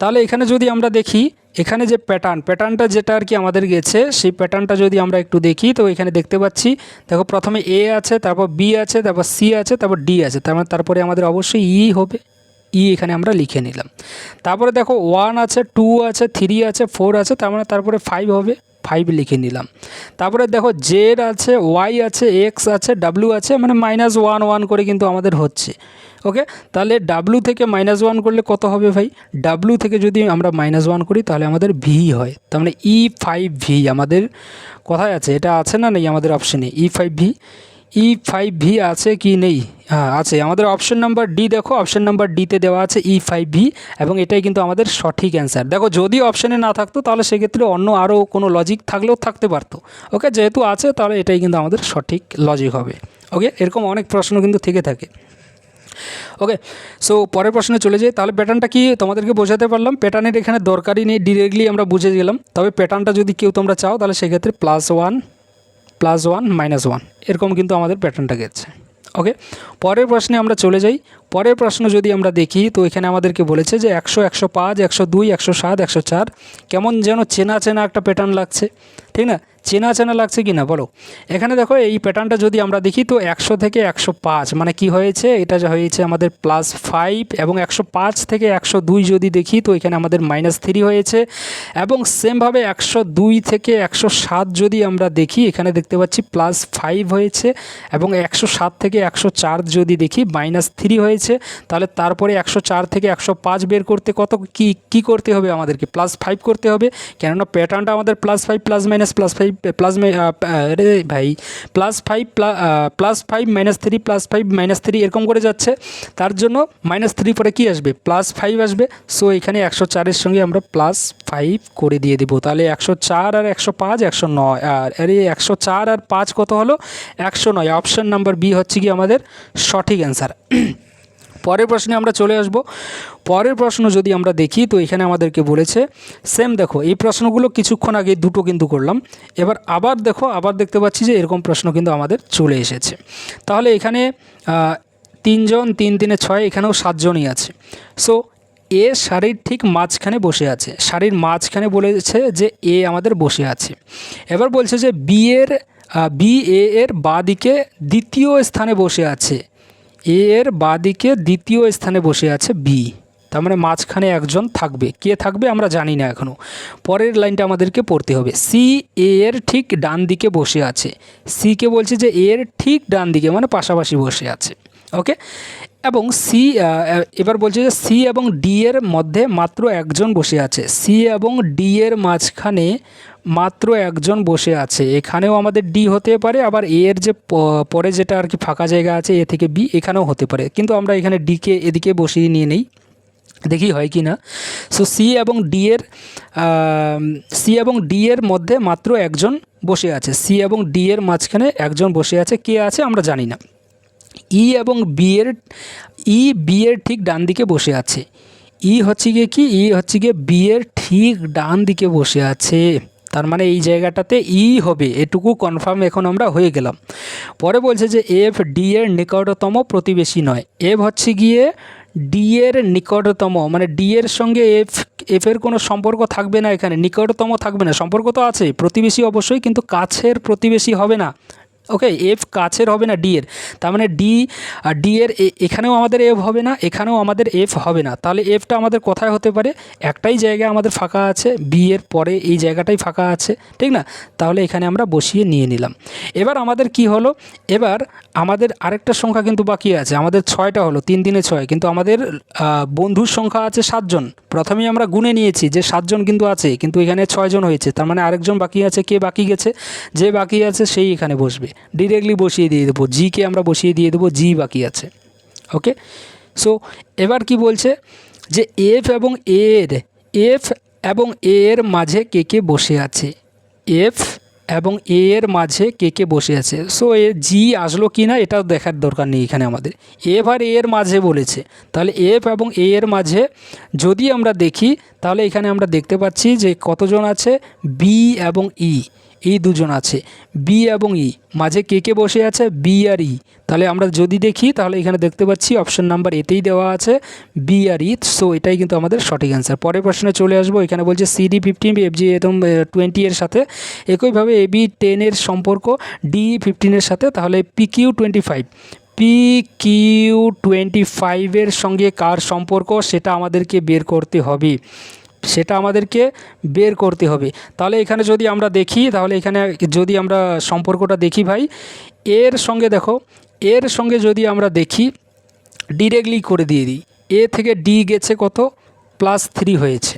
তাহলে এখানে যদি আমরা দেখি, এখানে যে প্যাটার্নটা যেটা আর কি আমাদের গেছে, সেই প্যাটার্নটা যদি আমরা একটু দেখি, তো এখানে দেখতে পাচ্ছি, দেখো প্রথমে A আছে, তারপর B আছে, তারপর C আছে, তারপর D আছে, তারপরে আমাদের অবশ্যই E হবে, E এখানে আমরা লিখে নিলাম। তারপরে দেখো 1 আছে, 2 আছে, 3 আছে, 4 আছে, তারপরে 5 হবে, 5 লিখে নিলাম। তারপরে দেখো জেড আছে, ওয়াই আছে, এক্স আছে, ডাব্লিউ আছে, মানে -1 1 করে কিন্তু আমাদের হচ্ছে। ওকে, তাহলে ডাব্লিউ থেকে -1 করলে কত হবে ভাই? ডাব্লিউ থেকে যদি আমরা -1 করি তাহলে আমাদের ভি হয়, তার মানে E5V আমাদের কোথায় আছে? এটা আছে না নেই আমাদের অপশানে? E5V আছে কি নেই? হ্যাঁ আছে, আমাদের অপশন নাম্বার ডি। দেখো অপশন নাম্বার ডিতে দেওয়া আছে E5V এবং এটাই কিন্তু আমাদের সঠিক অ্যান্সার। দেখো যদি অপশানে না থাকতো তাহলে সেক্ষেত্রে অন্য আরও কোনো লজিক থাকলেও থাকতে পারতো। ওকে, যেহেতু আছে তাহলে এটাই কিন্তু আমাদের সঠিক লজিক হবে। ওকে, এরকম অনেক প্রশ্ন কিন্তু থেকে থাকে। ওকে, সো পরের প্রশ্নে চলে যাই। তাহলে প্যাটার্নটা কি তোমাদেরকে বোঝাতে পারলাম? প্যাটার্নের এখানে দরকারই নেই, ডিরেক্টলি আমরা বুঝে গেলাম। তবে প্যাটার্নটা যদি কেউ তোমরা চাও তাহলে সেক্ষেত্রে +1 +1 -1 এরকম কিন্তু আমাদের প্যাটার্নটা গেছে। ওকে, পরের প্রশ্নে আমরা চলে যাই। পরের প্রশ্ন যদি আমরা দেখি তো এখানে আমাদেরকে বলেছে যে 100 105 102 107 104 কেমন যেন চেনা চেনা একটা প্যাটার্ন লাগছে, ঠিক না? চেনা চেনা লাগছে কি না বলো? এখানে দেখো এই প্যাটার্নটা যদি আমরা দেখি তো 100 থেকে 105 মানে কি হয়েছে? এটা যা হয়েছে আমাদের +5 এবং 105 থেকে 102 যদি দেখি তো এখানে আমাদের -3 হয়েছে। এবং সেমভাবে 102 থেকে 107 যদি আমরা দেখি এখানে দেখতে পাচ্ছি +5 হয়েছে এবং 107 থেকে 104 যদি দেখি -3 হয়েছে। তাহলে তারপরে 104 থেকে 105 বের করতে কত কি করতে হবে? আমাদেরকে +5 করতে হবে, কেননা প্যাটার্নটা আমাদের +5 +- +5 ভাই +5 -3 +5 -3 এরকম করে যাচ্ছে। তার জন্য -3 পরে কি আসবে? +5 আসবে। সো এখানে 104-এর সঙ্গে আমরা +5 করে দিয়ে দেবো। তাহলে 104 আর 105 109, আর 104 আর 5 কত হলো? 109। অপশান নাম্বার বি হচ্ছে কি আমাদের সঠিক অ্যান্সার। পরের প্রশ্নে আমরা চলে আসব। পরের প্রশ্ন যদি আমরা দেখি তো এখানে আমাদেরকে বলেছে সেম, দেখো এই প্রশ্নগুলো কিছুক্ষণ আগে দুটো কিন্তু করলাম। এবার আবার দেখো, আবার দেখতে পাচ্ছি যে এরকম প্রশ্ন কিন্তু আমাদের চলে এসেছে। তাহলে এখানে 3 জন, 3 3 6, এখানেও 7 জনই আছে। সো এ সারির ঠিক মাঝখানে বসে আছে, সারির মাঝখানে বলেছে যে এ আমাদের বসে আছে। এবার বলছে যে বি এ এর বাঁ দিকে দ্বিতীয় স্থানে বসে আছে, এ এর বাঁদিকে দ্বিতীয় স্থানে বসে আছে বি, তার মানে মাঝখানে একজন থাকবে। কে থাকবে আমরা জানি না এখনও। পরের লাইনটা আমাদেরকে পড়তে হবে। সি এ এর ঠিক ডান দিকে বসে আছে, সিকে বলছে যে এর ঠিক ডান দিকে মানে পাশাপাশি বসে আছে। ওকে, এবং এবার বলছে যে সি এবং ডি এর মধ্যে মাত্র একজন বসে আছে, সি এবং ডি এর মাঝখানে মাত্র একজন বসে আছে। এখানেও আমাদের ডি হতে পারে, আবার এ এর যে পরে যেটা আর কি ফাঁকা জায়গা আছে এ থেকে বি, এখানেও হতে পারে, কিন্তু আমরা এখানে ডিকে এদিকে বসিয়ে নিয়ে নেই, দেখি হয় কি না। সো সি এবং ডি এর মধ্যে মাত্র একজন বসে আছে, সি এবং ডি এর মাঝখানে একজন বসে আছে। কে আছে আমরা জানি না। ই বি এর ঠিক ডান দিকে বসে আছে। ই হচ্ছে গিয়ে বি এর ঠিক ডান দিকে বসে আছে, তার মানে এই জায়গাটাতে ই হবে, এটুকু কনফার্ম এখন আমরা হয়ে গেলাম। পরে বলছে যে এফ ডি এর নিকটতম প্রতিবেশী নয়। এফ হচ্ছে গিয়ে ডি এর নিকটতম, মানে ডি এর সঙ্গে এফ এর কোনো সম্পর্ক থাকবে না, এখানে নিকটতম থাকবে না। সম্পর্ক তো আছে, প্রতিবেশী অবশ্যই, কিন্তু কাছের প্রতিবেশী হবে না। ওকে, এফ কাছের হবে না ডি এর, তার মানে ডি এর এখানেও আমাদের এফ হবে না, এখানেও আমাদের এফ হবে না। তাহলে এফটা আমাদের কোথায় হতে পারে? একটাই জায়গা আমাদের ফাঁকা আছে, বি এর পরে এই জায়গাটাই ফাঁকা আছে, ঠিক না? তাহলে এখানে আমরা বসিয়ে নিয়ে নিলাম। এবার আমাদের কি হলো? এবার আমাদের আরেকটা সংখ্যা কিন্তু বাকি আছে, আমাদের 6টা হলো, 3 3 6, কিন্তু আমাদের বন্ধুর সংখ্যা আছে 7 জন। প্রথমেই আমরা গুনে নিয়েছি যে 7 জন কিন্তু আছে, কিন্তু এখানে 6 জন হয়েছে, তার মানে আরেকজন বাকি আছে। কে বাকি গেছে? যে বাকি আছে সেই এখানে বসবে, ডিরেক্টলি বসিয়ে দিয়ে দেবো, জিকে আমরা বসিয়ে দিয়ে দেবো, জি বাকি আছে। ওকে, সো এবার কি বলছে যে এফ এবং এ এর মাঝে কে কে বসে আছে, এফ এবং এ এর মাঝে কে কে বসে আছে। সো এ জি আসলো কি না এটাও দেখার দরকার নেই এখানে আমাদের, এফ আর এ এর মাঝে বলেছে। তাহলে এফ এবং এ এর মাঝে যদি আমরা দেখি তাহলে এখানে আমরা দেখতে পাচ্ছি যে কতজন আছে, বি এবং এই দুজন আছে, বি এবং ই মাঝে কে কে বসে আছে, বি আর ই। তাহলে আমরা যদি দেখি তাহলে এখানে দেখতে পাচ্ছি অপশন নাম্বার এতেই দেওয়া আছে বি আর ই। সো এটাই কিন্তু আমাদের সঠিক অ্যান্সার। পরের প্রশ্নে চলে আসবো। এখানে বলছে সিডি 15 এফজি এবং 20 এর সাথে, একইভাবে এবি 10 এর সম্পর্ক ডি 15 এর সাথে, তাহলে পিকিউ 25 এর সঙ্গে কার সম্পর্ক সেটা আমাদেরকে বের করতে হবে। সেটা আমাদেরকে বের করতে হবে। তাহলে এখানে যদি আমরা দেখি, তাহলে এখানে যদি আমরা সম্পর্কটা দেখি ভাই, এর সঙ্গে দেখো, এর সঙ্গে যদি আমরা দেখি ডিরেক্টলি করে দিয়ে দিই, এ থেকে ডি গেছে কত, +3 হয়েছে।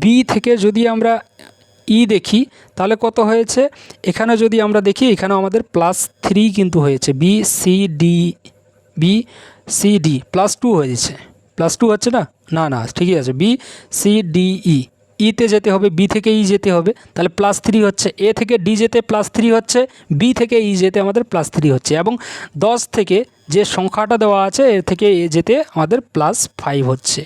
বি থেকে যদি আমরা ই দেখি তাহলে কত হয়েছে, এখানে যদি আমরা দেখি এখানেও আমাদের +3 কিন্তু হয়েছে। বি সি ডি +2 হয়েছে, +2 হচ্ছে না, না না ঠিকই আছে, বি সি ডি ইতে যেতে হবে, বি থেকে ই যেতে হবে, তাহলে +3 হচ্ছে। এ থেকে ডি যেতে +3 হচ্ছে, বি থেকে ই যেতে আমাদের +3 হচ্ছে, এবং 10 থেকে যে সংখ্যাটা দেওয়া আছে এর থেকে এ যেতে আমাদের +5 হচ্ছে।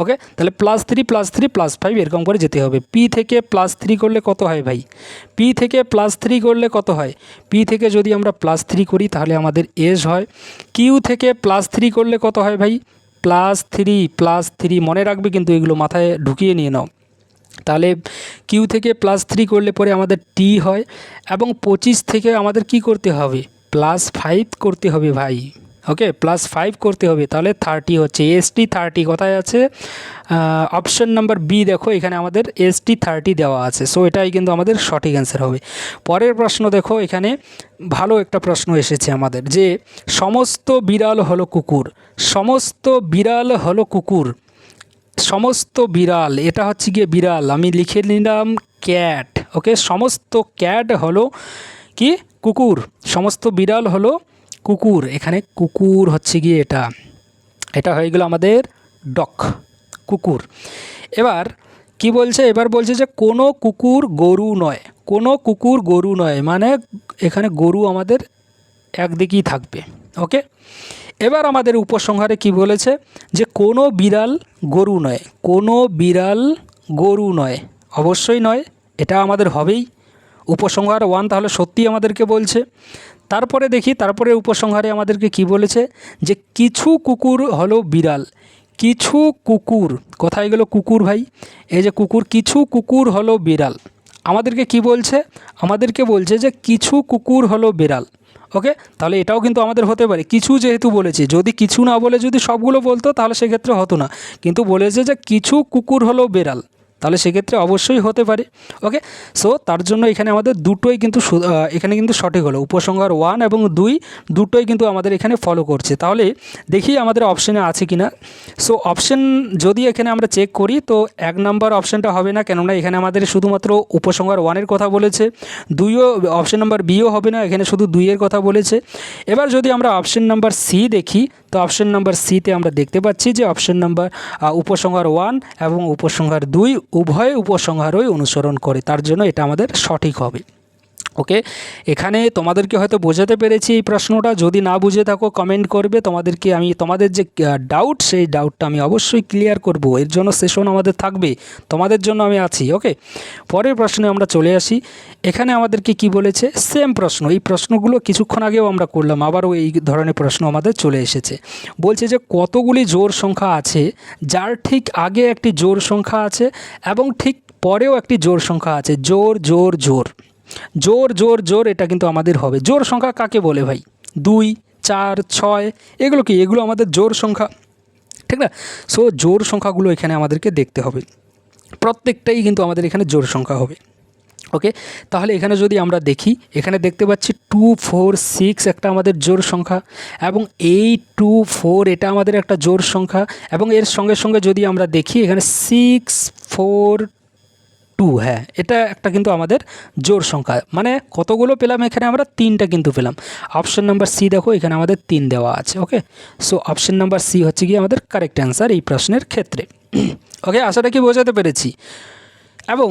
ওকে, তাহলে +3 এরকম করে যেতে হবে। পি থেকে +3 করলে কত হয় ভাই, পি থেকে +3 করলে কত হয়, পি থেকে যদি আমরা +3 করি তাহলে আমাদের এজ হয়। কিউ থেকে +3 করলে কত হয় ভাই, +3 মনে রাখবে কিন্তু, এগুলো মাথায় ঢুকিয়ে নিয়ে নাও। তাহলে কিউ থেকে +3 করলে পরে আমাদের টি হয়, এবং 25 থেকে আমাদের কি করতে হবে, +5 করতে হবে ভাই। ওকে, +5 করতে হবে, তাহলে 30 হচ্ছে। ST 30 কোথায় আছে, অপশন নাম্বার বি দেখো, এখানে আমাদের ST 30 দেওয়া আছে। সো এটাই কিন্তু আমাদের সঠিক অ্যান্সার হবে। পরের প্রশ্ন দেখো, এখানে ভালো একটা প্রশ্ন এসেছে আমাদের, যে সমস্ত বিড়াল হলো কুকুর, সমস্ত বিড়াল হলো কুকুর, সমস্ত বিড়াল, এটা হচ্ছে গিয়ে বিড়াল, আমি লিখে নিলাম ক্যাট। ওকে, সমস্ত ক্যাট হলো কি, কুকুর, সমস্ত বিড়াল হলো কুকুর, এখানে কুকুর হচ্ছে গিয়ে এটা হয়ে গেল আমাদের ডগ, কুকুর। এবার কি বলছে, এবার বলছে যে কোনো কুকুর গরু নয়, কোনো কুকুর গরু নয়, মানে এখানে গরু আমাদের একদিকেই থাকবে। ওকে, এবার আমাদের উপসংহারে কি বলেছে, যে কোনো বিড়াল গরু নয়, কোনো বিড়াল গরু নয়, অবশ্যই নয়, এটা আমাদের হবেই। উপসংহার 1 তাহলে সত্যি আমাদেরকে বলছে। তারপরে দেখি, তারপরে উপসংহারে আমাদেরকে কি বলেছে, যে কিছু কুকুর হলো বিড়াল, কিছু কুকুর, কোথায় গেল কুকুর ভাই, এই যে কুকুর, কিছু কুকুর হলো বিড়াল, আমাদেরকে কি বলছে, আমাদেরকে বলছে যে কিছু কুকুর হলো বিড়াল। ওকে, তাহলে এটাও কিন্তু আমাদের হতে পারে, কিছু যেহেতু বলেছে, যদি কিছু না বলে যদি সবগুলো বলতো তাহলে সেক্ষেত্রে হতো না, কিন্তু বলেছে যে কিছু কুকুর হলো বিড়াল, তাহলে সেক্ষেত্রে অবশ্যই হতে পারে। ওকে, সো তার জন্য এখানে আমাদের দুটোই কিন্তু এখানে কিন্তু সঠিক হলো, উপসংহার 1 এবং 2 দুটোই কিন্তু আমাদের এখানে ফলো করছে। তাহলে দেখি আমাদের অপশানে আছে কি না। সো অপশান যদি এখানে আমরা চেক করি, তো 1 নাম্বার অপশানটা হবে না, কেননা এখানে আমাদের শুধুমাত্র উপসংহার 1-এর কথা বলেছে, 2ও অপশান নাম্বার বিও হবে না, এখানে শুধু 2-এর কথা বলেছে। এবার যদি আমরা অপশান নাম্বার সি দেখি, তো অপশান নাম্বার সিতে আমরা দেখতে পাচ্ছি যে অপশান নাম্বার উপসংহার 1 এবং উপসংহার 2 উভয় উপসংহারই অনুসরণ করে, তার জন্য এটা আমাদের সঠিক হবে। ওকে, এখানে তোমাদেরকে হয়তো বোঝাতে পেরেছি এই প্রশ্নটা, যদি না বুঝে থাকো কমেন্ট করবে, তোমাদেরকে আমি তোমাদের যে ডাউট সেই ডাউটটা আমি অবশ্যই ক্লিয়ার করব, এর জন্য সেশন আমাদের থাকবে, তোমাদের জন্য আমি আছি। ওকে, পরের প্রশ্নে আমরা চলে আসি। এখানে আমাদেরকে কি বলেছে, সেম প্রশ্ন, এই প্রশ্নগুলো কিছুক্ষণ আগেও আমরা করলাম, আবারও এই ধরনের প্রশ্ন আমাদের চলে এসেছে। বলছে যে কতগুলি জোড় সংখ্যা আছে যার ঠিক আগে একটি জোড় সংখ্যা আছে এবং ঠিক পরেও একটি জোড় সংখ্যা আছে, জোড় জোড় জোড়, জোর জোর জোর, এটা কিন্তু আমাদের হবে। জোর সংখ্যা কাকে বলে ভাই, 2, 4, 6, এগুলো কি, এগুলো আমাদের জোর সংখ্যা, ঠিক না। সো জোর সংখ্যাগুলো এখানে আমাদেরকে দেখতে হবে, প্রত্যেকটাই কিন্তু আমাদের এখানে জোর সংখ্যা হবে। ওকে, তাহলে এখানে যদি আমরা দেখি, এখানে দেখতে পাচ্ছি 2, 4, 6 একটা আমাদের জোর সংখ্যা, এবং 8, 2, 4 এটা আমাদের একটা জোর সংখ্যা, এবং এর সঙ্গে সঙ্গে যদি আমরা দেখি এখানে 6, 4, 2, হ্যাঁ এটা একটা কিন্তু আমাদের জোর সংখ্যা, মানে কতগুলো পেলাম এখানে আমরা 3টা কিন্তু পেলাম। অপশন নাম্বার সি দেখো, এখানে আমাদের 3 দেওয়া আছে। ওকে, সো অপশন নাম্বার সি হচ্ছে গিয়ে আমাদের কারেক্ট অ্যান্সার এই প্রশ্নের ক্ষেত্রে। ওকে, আশাটা কি বোঝাতে পেরেছি। এবং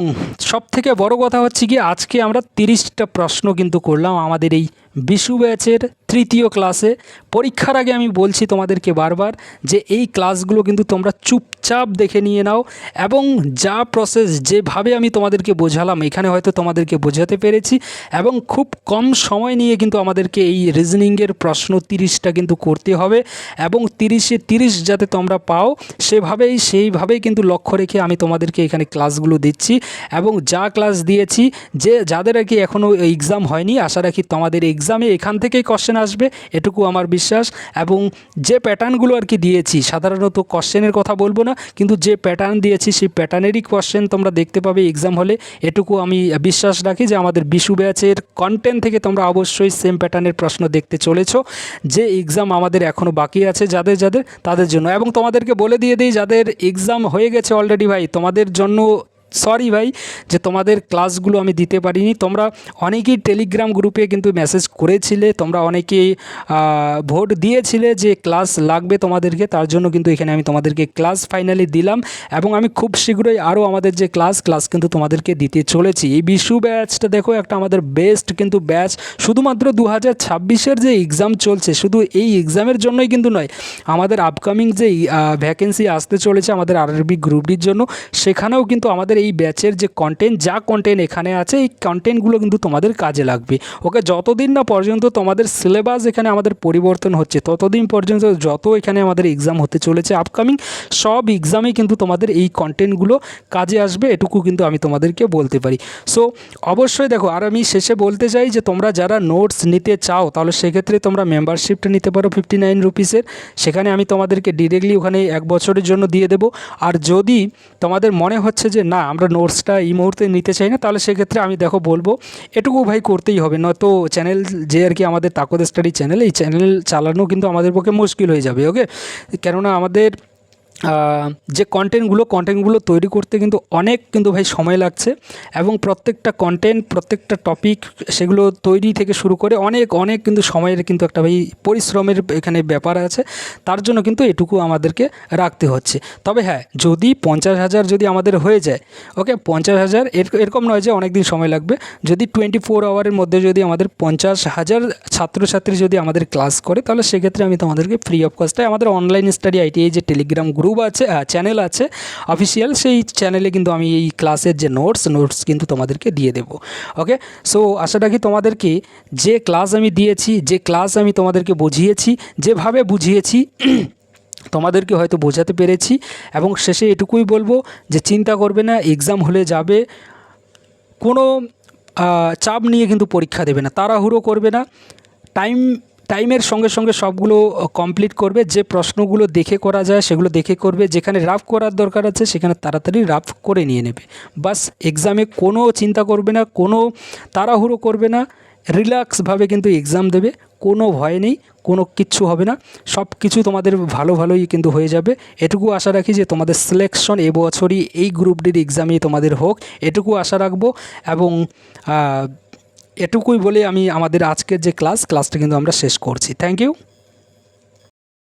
সবথেকে বড় কথা হচ্ছে কি, আজকে আমরা 30টা প্রশ্ন কিন্তু করলাম আমাদের এই বিশু ব্যাচের 3য় ক্লাসে। পরীক্ষার আগে আমি বলছি তোমাদেরকে বারবার যে এই ক্লাসগুলো কিন্তু তোমরা চুপচাপ দেখে নিয়ে নাও, এবং যা প্রসেস যেভাবে আমি তোমাদেরকে বোঝালাম এখানে হয়তো তোমাদেরকে বোঝাতে পেরেছি, এবং খুব কম সময় নিয়ে কিন্তু আমাদেরকে এই রিজনিংয়ের প্রশ্ন 30টা কিন্তু করতে হবে, এবং 30-এ 30 যাতে তোমরা পাও সেইভাবেই কিন্তু লক্ষ্য রেখে আমি তোমাদেরকে এখানে ক্লাসগুলো দিচ্ছি। এবং যা ক্লাস দিয়েছি, যাদের আর কি এখনও এক্সাম হয়নি, আশা রাখি তোমাদের এক্সামে এখান থেকেই কোশ্চেন আসবে এটুকু আমার বিশ্বাস। এবং যে প্যাটার্নগুলো আর কি দিয়েছি, সাধারণত কোশ্চেনের কথা বলবো না, কিন্তু যে প্যাটার্ন দিয়েছি সেই প্যাটার্নেরই কোশ্চেন তোমরা দেখতে পাবে এক্সাম হলে, এটুকু আমি বিশ্বাস রাখি যে আমাদের বিশু ব্যাচের কন্টেন্ট থেকে তোমরা অবশ্যই সেম প্যাটার্নের প্রশ্ন দেখতে চলেছো। যে এক্সাম আমাদের এখনও বাকি আছে যাদের যাদের তাদের জন্য, এবং তোমাদেরকে বলে দিয়ে দিই যাদের এক্সাম হয়ে গেছে অলরেডি ভাই, তোমাদের জন্য সরি ভাই যে তোমাদের ক্লাসগুলো আমি দিতে পারিনি। তোমরা অনেকেই টেলিগ্রাম গ্রুপে কিন্তু মেসেজ করেছিলে, তোমরা অনেকেই ভোট দিয়েছিলে যে ক্লাস লাগবে তোমাদেরকে, তার জন্য কিন্তু এখানে আমি তোমাদেরকে ক্লাস ফাইনালি দিলাম। এবং আমি খুব শীঘ্রই আরও আমাদের যে ক্লাস কিন্তু তোমাদেরকে দিতে চলেছি। এই বিশু ব্যাচটা দেখো একটা আমাদের বেস্ট কিন্তু ব্যাচ, শুধুমাত্র 2026-এর যে এক্সাম চলছে শুধু এই এক্সামের জন্যই কিন্তু নয়, আমাদের আপকামিং যে ভ্যাকেন্সি আসতে চলেছে আমাদের আরআরবি গ্রুপ ডির জন্য, সেখানেও কিন্তু আমাদের এই ব্যাচের যে কন্টেন্ট এখানে আছে এই কন্টেন্টগুলো কিন্তু তোমাদের কাজে লাগবে। ওকে, যতদিন না পর্যন্ত তোমাদের সিলেবাস এখানে আমাদের পরিবর্তন হচ্ছে ততদিন পর্যন্ত যত এখানে আমাদের এক্সাম হতে চলেছে আপকামিং সব এক্সামে কিন্তু তোমাদের এই কন্টেন্টগুলো কাজে আসবে, এটুকু কিন্তু আমি তোমাদেরকে বলতে পারি। সো অবশ্যই দেখো, আর আমি শেষে বলতে চাই যে তোমরা যারা নোটস নিতে চাও তাহলে সেক্ষেত্রে তোমরা মেম্বারশিপটা নিতে পারো 59 রুপিসের, সেখানে আমি তোমাদেরকে ডিরেক্টলি ওখানে 1 বছরের জন্য দিয়ে দেবো। আর যদি তোমাদের মনে হচ্ছে যে না আমরা নোটসটা এই মুহূর্তে নিতে চাই না, তাহলে সেক্ষেত্রে আমি বলবো এটুকু ভাই করতেই হবে, নয়তো চ্যানেল যে আর কি আমাদের তাকদ স্টাডি চ্যানেল, এই চ্যানেল চালানো কিন্তু আমাদের পক্ষে মুশকিল হয়ে যাবে। ওকে, কেননা আমাদের যে কন্টেন্টগুলো তৈরি করতে কিন্তু অনেক কিন্তু ভাই সময় লাগছে, এবং প্রত্যেকটা কন্টেন্ট প্রত্যেকটা টপিক সেগুলো তৈরি থেকে শুরু করে অনেক কিন্তু সময়ের কিন্তু একটা ভাই পরিশ্রমের এখানে ব্যাপার আছে, তার জন্য কিন্তু এটুকু আমাদেরকে রাখতে হচ্ছে। তবে হ্যাঁ, যদি 50,000 যদি আমাদের হয়ে যায়, ওকে 50,000 এরকম নয় যে অনেক দিন সময় লাগবে, যদি 24 আওয়ারের মধ্যে যদি আমাদের 50,000 ছাত্রছাত্রী যদি আমাদের ক্লাস করে, তাহলে সেক্ষেত্রে আমি তোমাদেরকে ফ্রি অফ কস্টে আমাদের অনলাইন স্টাডি আইটিআই যে টেলিগ্রাম গ্রুপ আছে, চ্যানেল আছে অফিসিয়াল, সেই চ্যানেলে কিন্তু আমি এই ক্লাসের যে নোটস কিন্তু তোমাদেরকে দিয়ে দেব। ওকে, সো আশা রাখি তোমাদেরকে যে ক্লাস আমি দিয়েছি, যে ক্লাস আমি তোমাদেরকে বুঝিয়েছি, যেভাবে বুঝিয়েছি তোমাদেরকে হয়তো বোঝাতে পেরেছি। এবং শেষে এটুকুই বলবো যে চিন্তা করবে না, এক্সাম হলে যাবে, কোনো চাপ নিয়ে কিন্তু পরীক্ষা দেবে না, তাড়াহুড়ো করবে না, টাইমের সঙ্গে সঙ্গে সবগুলো কমপ্লিট করবে। যে প্রশ্নগুলো দেখে করা যায় সেগুলো দেখে করবে, যেখানে রাফ করার দরকার আছে সেখানে তাড়াতাড়ি রাফ করে নিয়ে নেবে। বাস এক্সামে কোনো চিন্তা করবে না, কোনো তাড়াহুড়ো করবে না, রিল্যাক্সভাবে কিন্তু এক্সাম দেবে, কোনো ভয় নেই, কোনো কিচ্ছু হবে না, সব কিছু তোমাদের ভালোই কিন্তু হয়ে যাবে। এটুকু আশা রাখি যে তোমাদের সিলেকশন এবছরই এই গ্রুপ ডির এক্সামে তোমাদের হোক, এটুকু আশা রাখবো। এবং এটুকুই বলে আমি আমাদের আজকের যে ক্লাসটা কিন্তু আমরা শেষ করছি। Thank you.